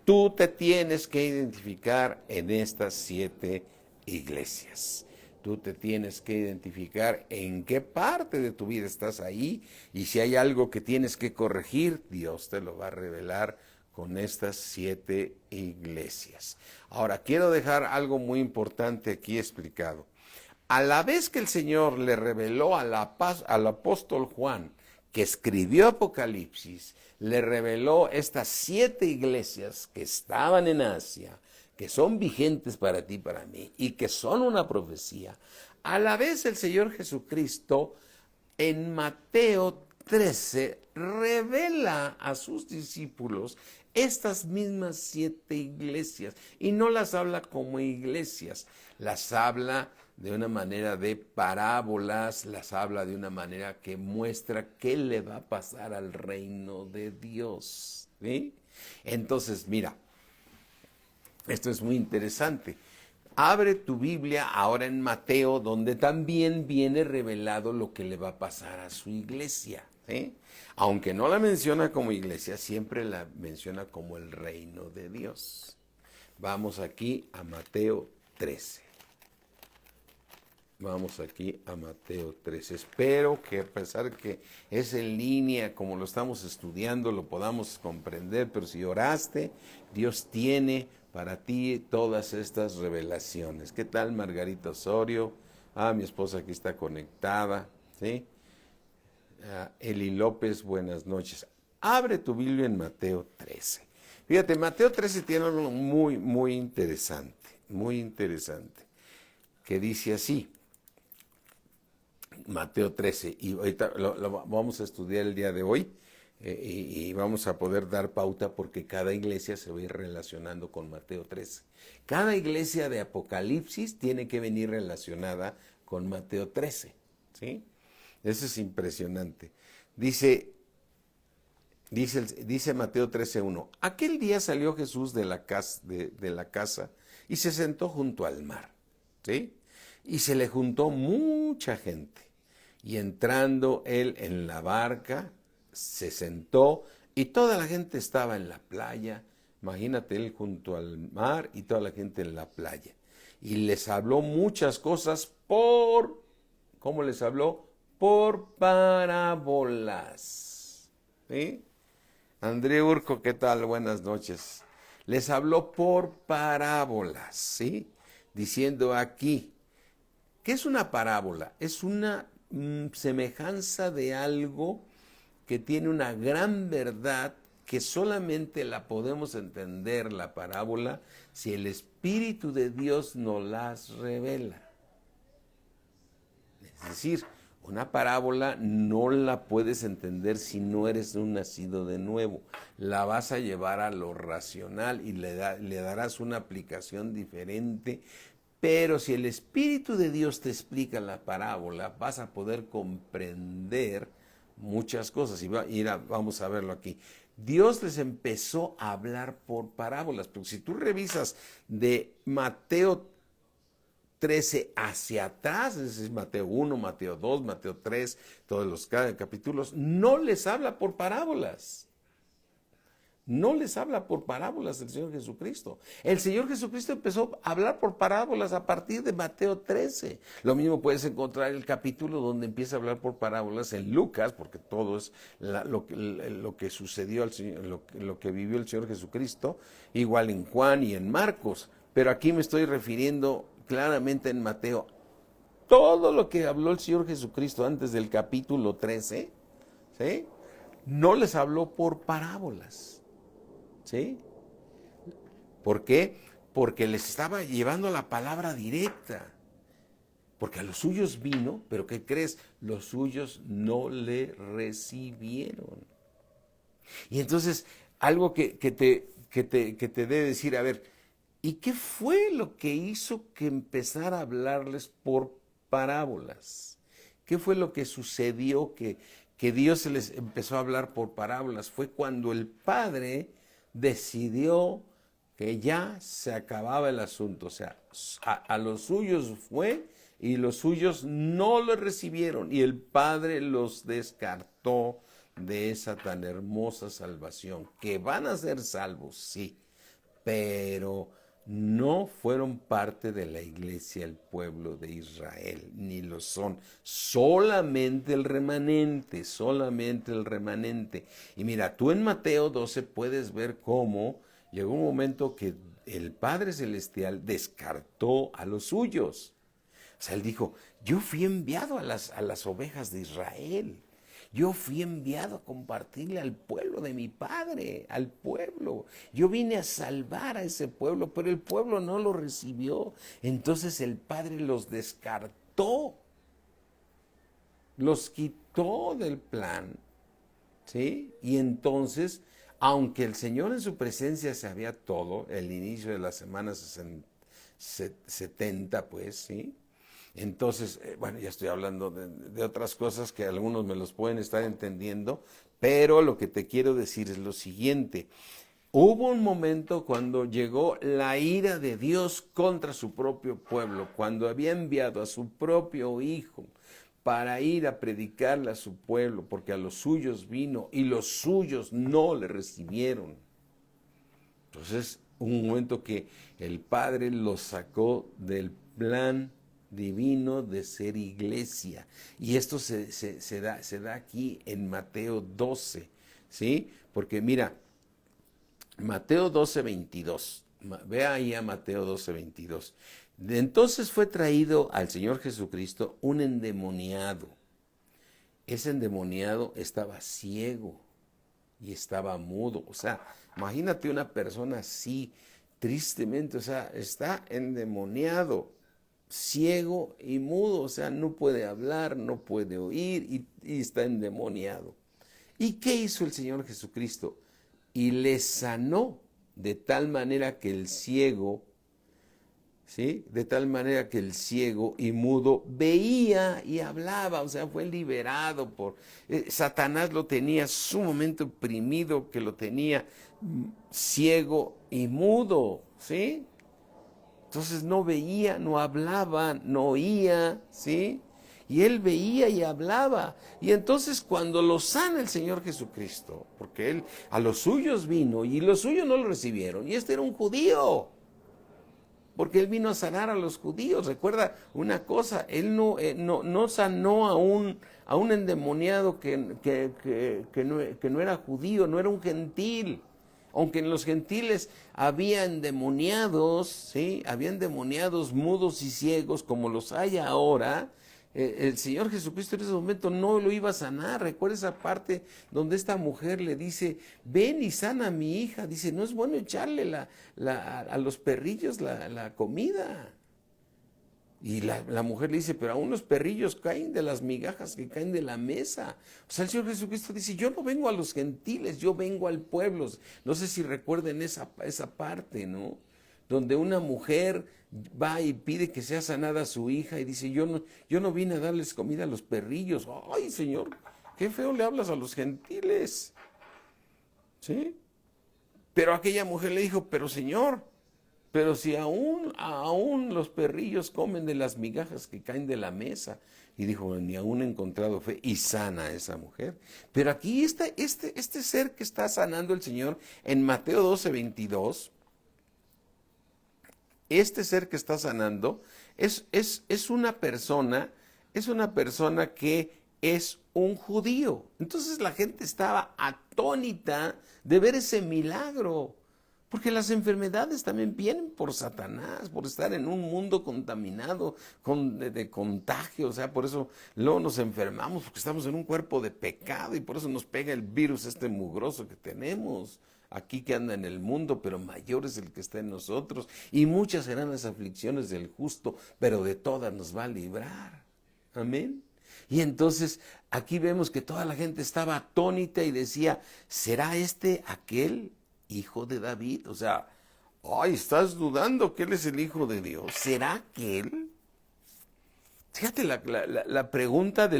tú te tienes que identificar en estas 7 iglesias. Tú te tienes que identificar en qué parte de tu vida estás ahí, y si hay algo que tienes que corregir, Dios te lo va a revelar con estas 7 iglesias. Ahora, quiero dejar algo muy importante aquí explicado. A la vez que el Señor le reveló al apóstol Juan, que escribió Apocalipsis, le reveló estas 7 iglesias que estaban en Asia, que son vigentes para ti y para mí, y que son una profecía. A la vez el Señor Jesucristo en Mateo 13 revela a sus discípulos estas mismas 7 iglesias, y no las habla como iglesias, las habla de una manera de parábolas, las habla de una manera que muestra qué le va a pasar al reino de Dios, ¿sí? Entonces, mira, esto es muy interesante. Abre tu Biblia ahora en Mateo, donde también viene revelado lo que le va a pasar a su iglesia, ¿sí? Aunque no la menciona como iglesia, siempre la menciona como el reino de Dios. Vamos aquí a Mateo 13. Vamos aquí a Mateo 13. Espero que a pesar que es en línea, como lo estamos estudiando, lo podamos comprender, pero si oraste, Dios tiene para ti todas estas revelaciones. ¿Qué tal, Margarita Osorio? Mi esposa aquí está conectada, ¿sí? Eli López, buenas noches. Abre tu Biblia en Mateo 13. Fíjate, Mateo 13 tiene algo muy interesante, que dice así. Mateo 13, y ahorita lo vamos a estudiar el día de hoy, y vamos a poder dar pauta porque cada iglesia se va a ir relacionando con Mateo 13. Cada iglesia de Apocalipsis tiene que venir relacionada con Mateo 13, ¿sí? Eso es impresionante. Dice Mateo 13:1, aquel día salió Jesús de la casa y se sentó junto al mar, ¿sí? Y se le juntó mucha gente. Y entrando él en la barca, se sentó y toda la gente estaba en la playa. Imagínate él junto al mar y toda la gente en la playa. Y les habló muchas cosas ¿cómo les habló? Por parábolas. ¿Sí? André Urco, ¿qué tal? Buenas noches. Les habló por parábolas, ¿sí? Diciendo aquí, ¿qué es una parábola? Es una semejanza de algo que tiene una gran verdad que solamente la podemos entender, la parábola, si el Espíritu de Dios nos las revela. Es decir, una parábola no la puedes entender si no eres un nacido de nuevo. La vas a llevar a lo racional y le darás una aplicación diferente. Pero si el Espíritu de Dios te explica la parábola, vas a poder comprender muchas cosas. Y vamos a verlo aquí. Dios les empezó a hablar por parábolas. Porque si tú revisas de Mateo 13 hacia atrás, es decir, Mateo 1, Mateo 2, Mateo 3, todos los capítulos, no les habla por parábolas. No les habla por parábolas el Señor Jesucristo. El Señor Jesucristo empezó a hablar por parábolas a partir de Mateo 13. Lo mismo puedes encontrar el capítulo donde empieza a hablar por parábolas en Lucas, porque todo es lo que sucedió, lo que vivió el Señor Jesucristo, igual en Juan y en Marcos. Pero aquí me estoy refiriendo claramente en Mateo. Todo lo que habló el Señor Jesucristo antes del capítulo 13, ¿sí? No les habló por parábolas. ¿Sí? ¿Por qué? Porque les estaba llevando la palabra directa. Porque a los suyos vino, pero ¿qué crees? Los suyos no le recibieron. Y entonces, algo que te debe decir, a ver, ¿y qué fue lo que hizo que empezara a hablarles por parábolas? ¿Qué fue lo que sucedió que que Dios se les empezó a hablar por parábolas. Fue cuando el Padre decidió que ya se acababa el asunto. O sea, a los suyos fue y los suyos no lo recibieron. Y el Padre los descartó de esa tan hermosa salvación. Que van a ser salvos, sí, pero no fueron parte de la iglesia, el pueblo de Israel, ni lo son. Solamente el remanente, solamente el remanente. Y mira, tú en Mateo 12 puedes ver cómo llegó un momento que el Padre Celestial descartó a los suyos. O sea, él dijo, yo fui enviado a las ovejas de Israel. Yo fui enviado a compartirle al pueblo de mi Padre, al pueblo. Yo vine a salvar a ese pueblo, pero el pueblo no lo recibió. Entonces el Padre los descartó, los quitó del plan, ¿sí? Y entonces, aunque el Señor en su presencia sabía todo, el inicio de la semana 70, pues, ¿sí? Entonces, bueno, ya estoy hablando de otras cosas que algunos me los pueden estar entendiendo, pero lo que te quiero decir es lo siguiente. Hubo un momento cuando llegó la ira de Dios contra su propio pueblo, cuando había enviado a su propio Hijo para ir a predicarle a su pueblo, porque a los suyos vino y los suyos no le recibieron. Entonces, un momento que el Padre los sacó del plan divino de ser iglesia. Y esto se da aquí en Mateo 12, ¿sí? Porque mira, Mateo 12, 22. Ve ahí a Mateo 12, 22. De entonces fue traído al Señor Jesucristo un endemoniado. Ese endemoniado estaba ciego y estaba mudo. O sea, imagínate una persona así, tristemente, o sea, está endemoniado, ciego y mudo, o sea, no puede hablar, no puede oír y está endemoniado. ¿Y qué hizo el Señor Jesucristo? Y le sanó de tal manera que el ciego, ¿sí? De tal manera que el ciego y mudo veía y hablaba, o sea, fue liberado por... Satanás lo tenía sumamente oprimido, que lo tenía ciego y mudo, ¿sí? Entonces no veía, no hablaba, no oía, ¿sí? Y él veía y hablaba. Y entonces cuando lo sana el Señor Jesucristo, porque él a los suyos vino y los suyos no lo recibieron, y este era un judío, porque él vino a sanar a los judíos. Recuerda una cosa, él no sanó a un endemoniado que no era judío, no era un gentil. Aunque en los gentiles había endemoniados, ¿sí? Había endemoniados mudos y ciegos como los hay ahora. El Señor Jesucristo en ese momento no lo iba a sanar. Recuerda esa parte donde esta mujer le dice, ven y sana a mi hija. Dice, no es bueno echarle a los perrillos la comida. Y la mujer le dice, pero aún los perrillos caen de las migajas que caen de la mesa. O sea, el Señor Jesucristo dice, yo no vengo a los gentiles, yo vengo al pueblo. No sé si recuerden esa parte, ¿no? Donde una mujer va y pide que sea sanada a su hija y dice, yo no vine a darles comida a los perrillos. Ay, Señor, qué feo le hablas a los gentiles. ¿Sí? Pero aquella mujer le dijo, pero Señor, pero si aún los perrillos comen de las migajas que caen de la mesa. Y dijo, ni aún he encontrado fe, y sana a esa mujer. Pero aquí está este ser que está sanando el Señor en Mateo 12, 22. Este ser que está sanando es una persona que es un judío. Entonces la gente estaba atónita de ver ese milagro. Porque las enfermedades también vienen por Satanás, por estar en un mundo contaminado de contagio. O sea, por eso luego nos enfermamos, porque estamos en un cuerpo de pecado y por eso nos pega el virus este mugroso que tenemos aquí que anda en el mundo, pero mayor es el que está en nosotros. Y muchas serán las aflicciones del justo, pero de todas nos va a librar. Amén. Y entonces aquí vemos que toda la gente estaba atónita y decía, ¿será este aquel hijo de David? O sea, ay, ¿estás dudando que él es el hijo de Dios? ¿Será que él? Fíjate la pregunta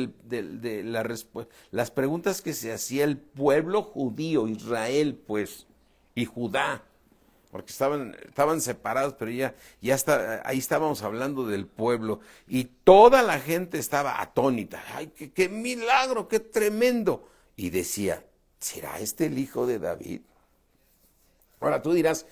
las preguntas que se hacía el pueblo judío, Israel, pues, y Judá, porque estaban separados, pero ahí estábamos hablando del pueblo, y toda la gente estaba atónita. ¡Ay, qué milagro, qué tremendo! Y decía, ¿será este el hijo de David? Ahora tú dirás,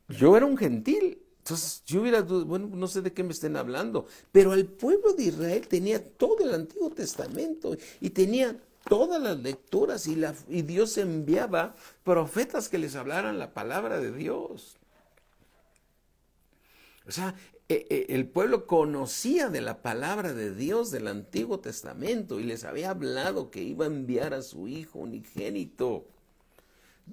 yo era un gentil. Entonces yo hubiera, bueno, no sé de qué me estén hablando, pero el pueblo de Israel tenía todo el Antiguo Testamento y tenía todas las lecturas y Dios enviaba profetas que les hablaran la palabra de Dios. O sea, el pueblo conocía de la palabra de Dios del Antiguo Testamento y les había hablado que iba a enviar a su hijo unigénito.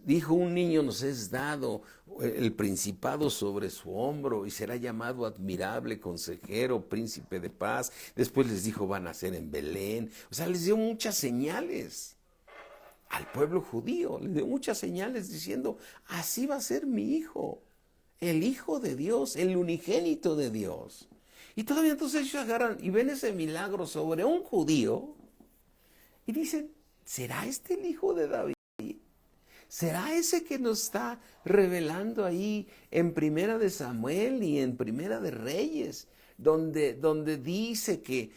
Dijo, un niño nos es dado, el principado sobre su hombro, y será llamado admirable, consejero, príncipe de paz. Después les dijo, van a nacer en Belén. O sea, les dio muchas señales al pueblo judío, les dio muchas señales diciendo, así va a ser mi hijo, el hijo de Dios, el unigénito de Dios. Y todavía entonces ellos agarran y ven ese milagro sobre un judío y dicen, ¿será este el hijo de David? ¿Será ese que nos está revelando ahí en Primera de Samuel y en Primera de Reyes, donde dice que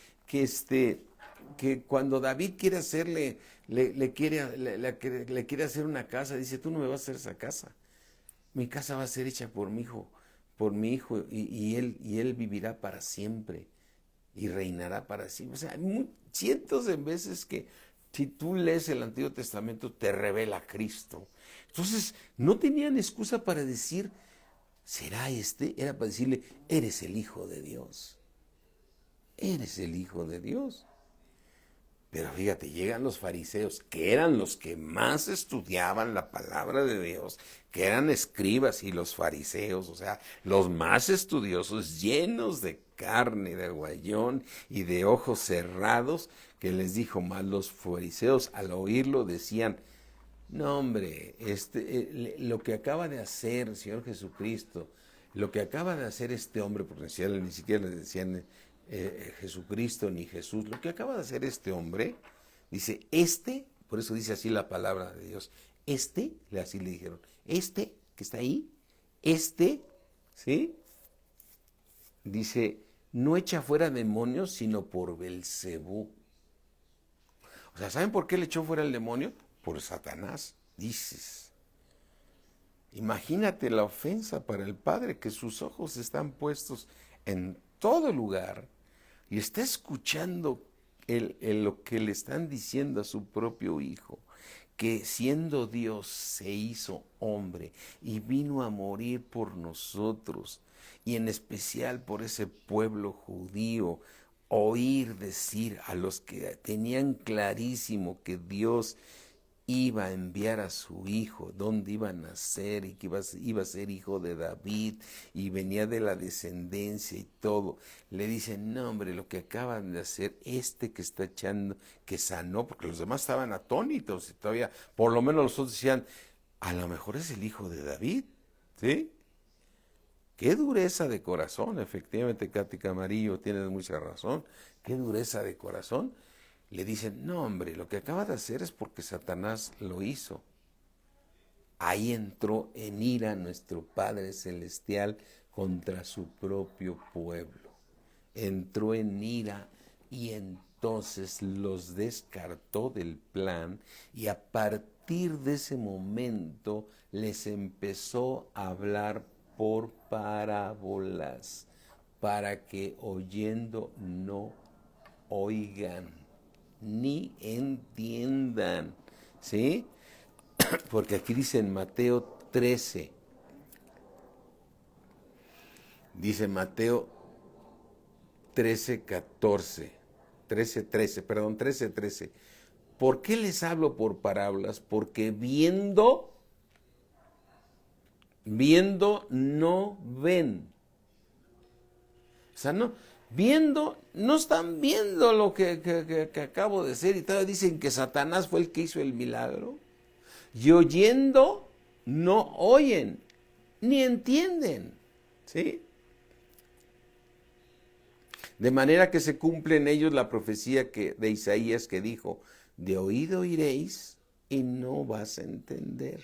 cuando David quiere hacerle, le quiere hacer una casa, dice, tú no me vas a hacer esa casa, mi casa va a ser hecha por mi hijo y él vivirá para siempre y reinará para siempre. O sea, cientos de veces que si tú lees el Antiguo Testamento te revela a Cristo. Entonces no tenían excusa para decir, ¿será este? Era para decirle, eres el Hijo de Dios. Eres el Hijo de Dios. Pero fíjate, llegan los fariseos, que eran los que más estudiaban la palabra de Dios, que eran escribas, y los fariseos, o sea, los más estudiosos, llenos de carne, de aguayón y de ojos cerrados, que les dijo mal. Los fariseos al oírlo decían, no hombre, lo que acaba de hacer el Señor Jesucristo, lo que acaba de hacer este hombre, porque ni siquiera le decían Jesucristo ni Jesús, lo que acaba de hacer este hombre, dice, por eso dice así la palabra de Dios, así le dijeron, que está ahí, ¿sí? Dice, no echa fuera demonios, sino por Belcebú. O sea, ¿saben por qué le echó fuera el demonio? Por Satanás, dices. Imagínate la ofensa para el Padre, que sus ojos están puestos en todo lugar y está escuchando lo que le están diciendo a su propio hijo, que siendo Dios se hizo hombre y vino a morir por nosotros, y en especial por ese pueblo judío. Oír decir a los que tenían clarísimo que Dios iba a enviar a su hijo, dónde iba a nacer y que iba a ser hijo de David y venía de la descendencia y todo, le dicen, no hombre, lo que acaban de hacer, que está echando, que sanó, porque los demás estaban atónitos y todavía, por lo menos los otros decían, a lo mejor es el hijo de David, ¿sí? Qué dureza de corazón, efectivamente, Katy Camarillo, tienes mucha razón, qué dureza de corazón. Le dicen, no hombre, lo que acaba de hacer es porque Satanás lo hizo. Ahí entró en ira nuestro Padre Celestial contra su propio pueblo. Entró en ira y entonces los descartó del plan, y a partir de ese momento les empezó a hablar por parábolas, para que oyendo no oigan ni entiendan, ¿sí? Porque aquí dice en Mateo 13, dice Mateo 13:13, 13:13. ¿Por qué les hablo por parábolas? Porque viendo no ven. O sea, no están viendo lo que acabo de decir, y todavía dicen que Satanás fue el que hizo el milagro. Y oyendo no oyen, ni entienden, ¿sí? De manera que se cumple en ellos la profecía de Isaías que dijo, de oído oiréis y no vas a entender.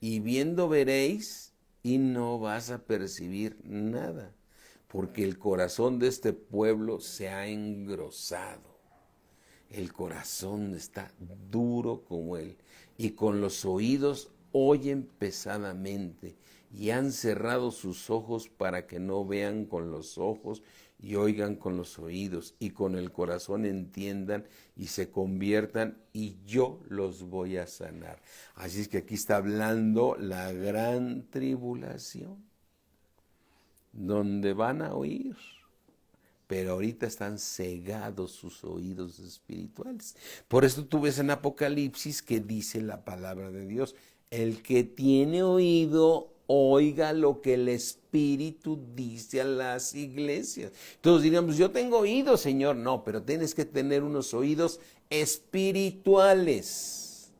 Y viendo veréis y no vas a percibir nada, porque el corazón de este pueblo se ha engrosado. El corazón está duro como él, y con los oídos oyen pesadamente, y han cerrado sus ojos para que no vean con los ojos y oigan con los oídos, y con el corazón entiendan y se conviertan, y yo los voy a sanar. Así es que aquí está hablando la gran tribulación, donde van a oír, pero ahorita están cegados sus oídos espirituales. Por eso tú ves en Apocalipsis que dice la palabra de Dios, el que tiene oído, oiga lo que el Espíritu dice a las iglesias. Todos diríamos, yo tengo oídos, Señor. No, pero tienes que tener unos oídos espirituales.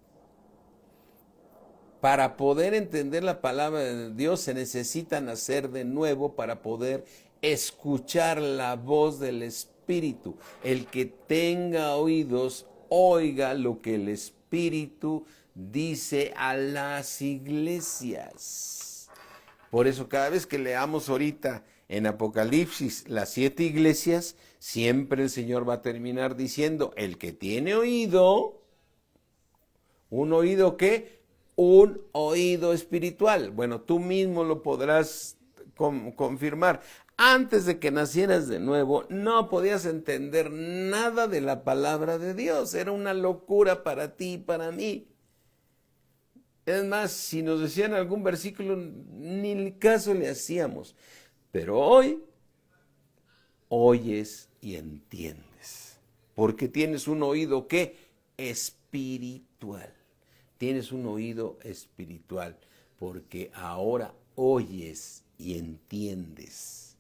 Para poder entender la palabra de Dios se necesita nacer de nuevo para poder escuchar la voz del Espíritu. El que tenga oídos, oiga lo que el Espíritu dice a las iglesias. Por eso cada vez que leamos ahorita en Apocalipsis las 7 iglesias, siempre el Señor va a terminar diciendo, el que tiene oído, ¿un oído qué? Un oído espiritual. Bueno, tú mismo lo podrás confirmar. Antes de que nacieras de nuevo, no podías entender nada de la palabra de Dios. Era una locura para ti y para mí. Es más, si nos decían algún versículo, ni caso le hacíamos. Pero hoy, oyes y entiendes. Porque tienes un oído, ¿qué? Espiritual. Tienes un oído espiritual. Porque ahora oyes y entiendes.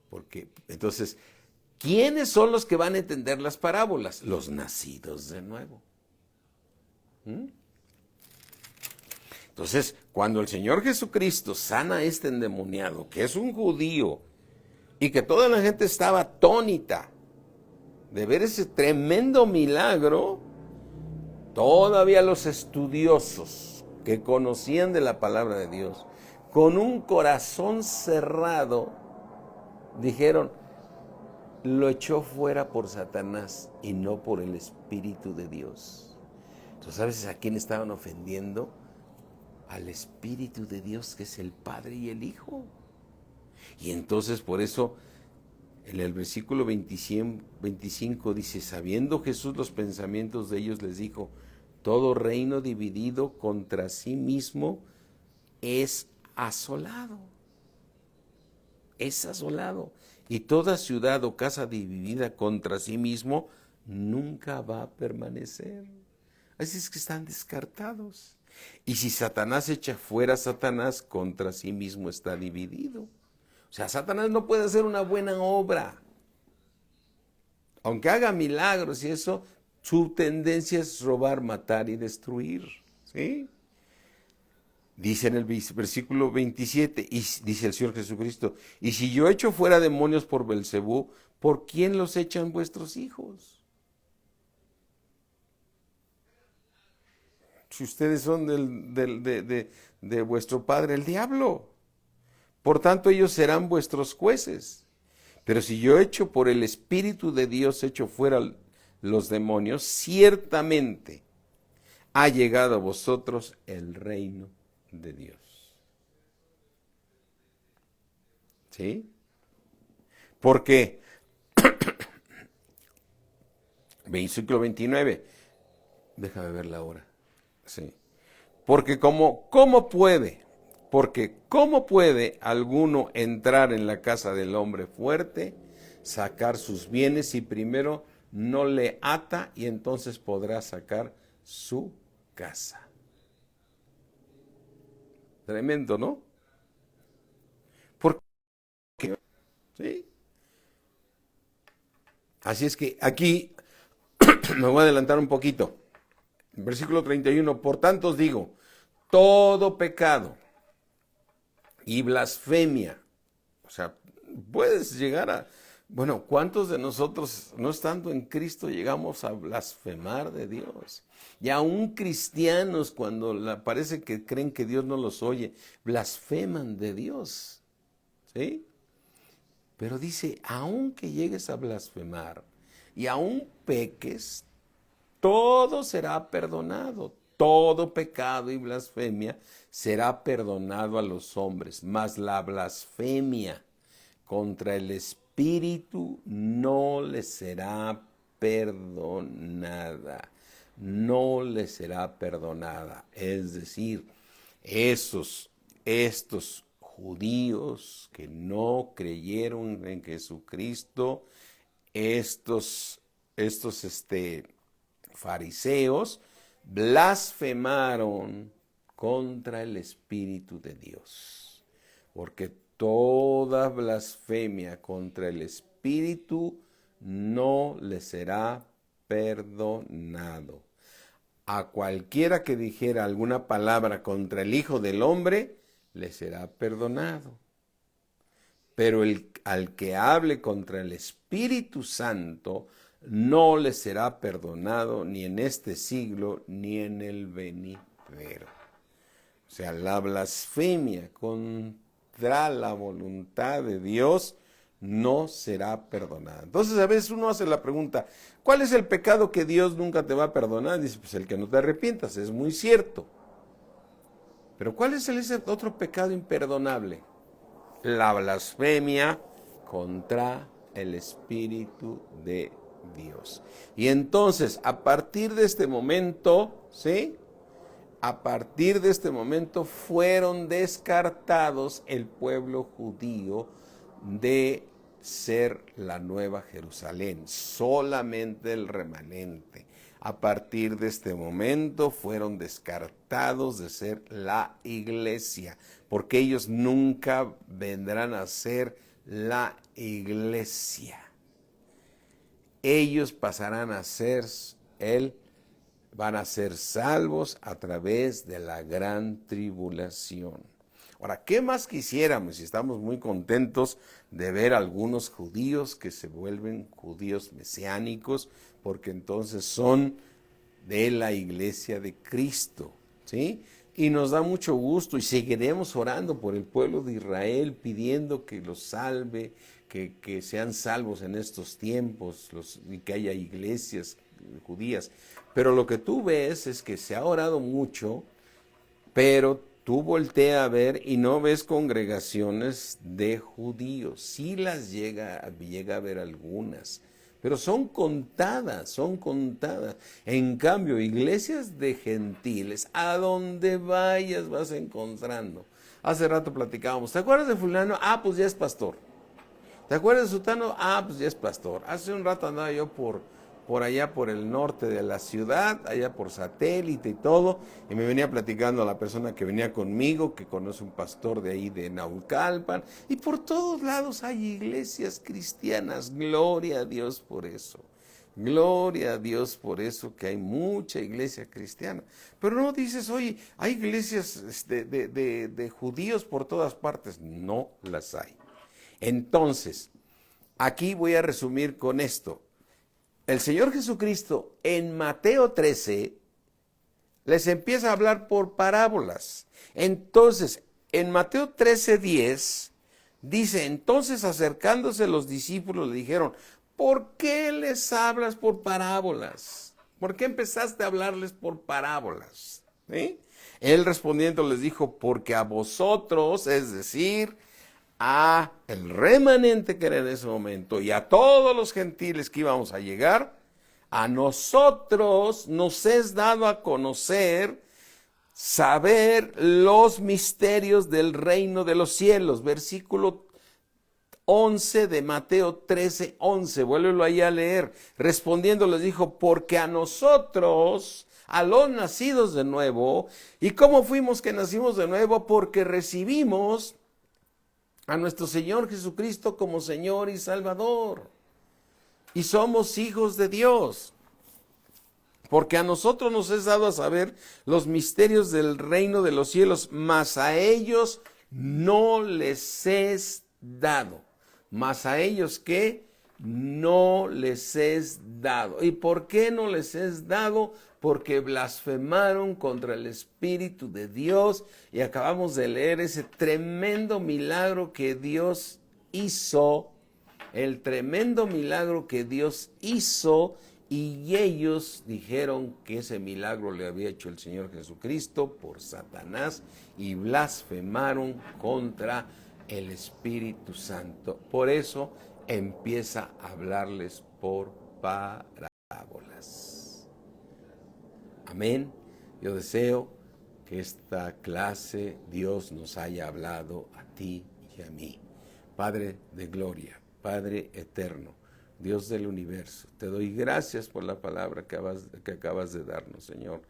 Porque, entonces, ¿quiénes son los que van a entender las parábolas? Los nacidos de nuevo. Entonces, cuando el Señor Jesucristo sana a este endemoniado, que es un judío, y que toda la gente estaba atónita de ver ese tremendo milagro, todavía los estudiosos que conocían de la palabra de Dios, con un corazón cerrado, dijeron, lo echó fuera por Satanás y no por el Espíritu de Dios. Entonces, ¿sabes a quién estaban ofendiendo? Al Espíritu de Dios, que es el Padre y el Hijo. Y entonces por eso en el versículo 25 dice, sabiendo Jesús los pensamientos de ellos, les dijo, todo reino dividido contra sí mismo es asolado. Es asolado. Y toda ciudad o casa dividida contra sí mismo nunca va a permanecer. Así es que están descartados. Y si Satanás echa fuera a Satanás, contra sí mismo está dividido. O sea, Satanás no puede hacer una buena obra. Aunque haga milagros y eso, su tendencia es robar, matar y destruir. ¿Sí? Dice en el versículo 27, y dice el Señor Jesucristo, y si yo echo fuera demonios por Belcebú, ¿por quién los echan vuestros hijos? Si ustedes son de vuestro padre el diablo, por tanto ellos serán vuestros jueces. Pero si yo echo por el Espíritu de Dios, echo fuera los demonios, ciertamente ha llegado a vosotros el reino de Dios. ¿Sí? Porque, versículo 29, déjame ver la hora. Sí. Porque ¿cómo puede alguno entrar en la casa del hombre fuerte, sacar sus bienes y primero no le ata y entonces podrá sacar su casa? Tremendo, ¿no? ¿Por qué? ¿Sí? Así es que aquí me voy a adelantar un poquito. Versículo 31, por tanto os digo, todo pecado y blasfemia, o sea, puedes llegar a... Bueno, ¿cuántos de nosotros, no estando en Cristo, llegamos a blasfemar de Dios? Y aún cristianos, cuando parece que creen que Dios no los oye, blasfeman de Dios, ¿sí? Pero dice, aunque llegues a blasfemar y aún peques, todo será perdonado. Todo pecado y blasfemia será perdonado a los hombres, mas la blasfemia contra el Espíritu no le será perdonada. No le será perdonada. Es decir, estos judíos que no creyeron en Jesucristo, estos fariseos, blasfemaron contra el Espíritu de Dios, porque toda blasfemia contra el Espíritu no le será perdonado. A cualquiera que dijera alguna palabra contra el Hijo del Hombre, le será perdonado. Pero al que hable contra el Espíritu Santo, no le será perdonado ni en este siglo ni en el venidero. O sea, la blasfemia contra la voluntad de Dios no será perdonada. Entonces a veces uno hace la pregunta, ¿cuál es el pecado que Dios nunca te va a perdonar? Dice, pues el que no te arrepientas, es muy cierto. Pero ¿cuál es ese otro pecado imperdonable? La blasfemia contra el Espíritu de Dios. Y entonces, a partir de este momento, ¿sí? A partir de este momento fueron descartados el pueblo judío de ser la nueva Jerusalén, solamente el remanente. A partir de este momento fueron descartados de ser la iglesia, porque ellos nunca vendrán a ser la iglesia. Ellos pasarán a ser van a ser salvos a través de la gran tribulación. Ahora, ¿qué más quisiéramos? Y estamos muy contentos de ver algunos judíos que se vuelven judíos mesiánicos, porque entonces son de la iglesia de Cristo, ¿sí? Y nos da mucho gusto y seguiremos orando por el pueblo de Israel, pidiendo que los salve, que sean salvos en estos tiempos y que haya iglesias judías. Pero lo que tú ves es que se ha orado mucho, pero tú voltea a ver y no ves congregaciones de judíos. Sí las llega a ver algunas, pero son contadas. En cambio, iglesias de gentiles, a donde vayas vas encontrando. Hace rato platicábamos, ¿te acuerdas de fulano? Ah, pues ya es pastor. ¿Te acuerdas de sutano? Ah, pues ya es pastor. Hace un rato andaba yo por allá por el norte de la ciudad, allá por Satélite y todo, y me venía platicando a la persona que venía conmigo, que conoce un pastor de ahí de Naucalpan, y por todos lados hay iglesias cristianas. Gloria a Dios por eso. Gloria a Dios por eso, que hay mucha iglesia cristiana. Pero no dices, oye, hay iglesias de judíos por todas partes. No las hay. Entonces, aquí voy a resumir con esto. El Señor Jesucristo en Mateo 13 les empieza a hablar por parábolas. Entonces, en Mateo 13:10 dice, entonces acercándose los discípulos le dijeron, ¿por qué les hablas por parábolas? ¿Por qué empezaste a hablarles por parábolas? ¿Sí? Él respondiendo les dijo, porque a vosotros, es decir, a el remanente que era en ese momento y a todos los gentiles que íbamos a llegar, a nosotros nos es dado a conocer, saber los misterios del reino de los cielos. Versículo 11 de Mateo 13:11, vuélvelo ahí a leer. Respondiendo les dijo, porque a nosotros, a los nacidos de nuevo, ¿y cómo fuimos que nacimos de nuevo? Porque recibimos a nuestro Señor Jesucristo como Señor y Salvador. Y somos hijos de Dios. Porque a nosotros nos es dado a saber los misterios del reino de los cielos, mas a ellos no les es dado. mas a ellos que no les es dado. ¿Y por qué no les es dado? Porque blasfemaron contra el Espíritu de Dios. Y acabamos de leer ese tremendo milagro que Dios hizo, el tremendo milagro que Dios hizo, y ellos dijeron que ese milagro le había hecho el Señor Jesucristo por Satanás y blasfemaron contra el Espíritu Santo. Por eso empieza a hablarles por parábolas. Amén. Yo deseo que esta clase Dios nos haya hablado a ti y a mí. Padre de gloria, Padre eterno, Dios del universo, te doy gracias por la palabra que acabas de darnos, Señor.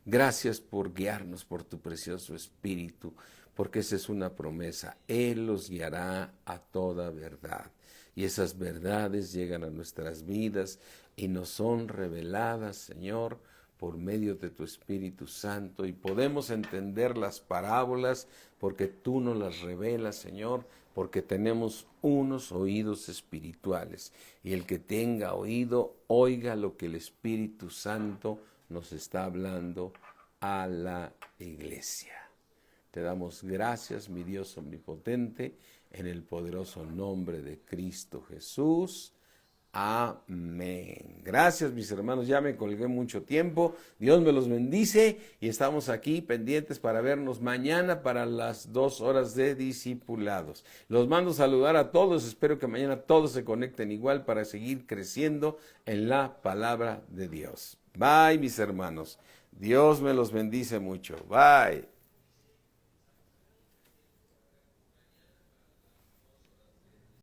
Gracias por guiarnos por tu precioso Espíritu, porque esa es una promesa. Él los guiará a toda verdad. Y esas verdades llegan a nuestras vidas y nos son reveladas, Señor, por medio de tu Espíritu Santo. Y podemos entender las parábolas porque tú nos las revelas, Señor, porque tenemos unos oídos espirituales. Y el que tenga oído, oiga lo que el Espíritu Santo nos está hablando a la iglesia. Te damos gracias, mi Dios omnipotente, en el poderoso nombre de Cristo Jesús. Amén. Gracias, mis hermanos. Ya me colgué mucho tiempo. Dios me los bendice y estamos aquí pendientes para vernos mañana para las 2 horas de discipulados. Los mando saludar a todos. Espero que mañana todos se conecten igual para seguir creciendo en la palabra de Dios. Bye, mis hermanos. Dios me los bendice mucho. Bye.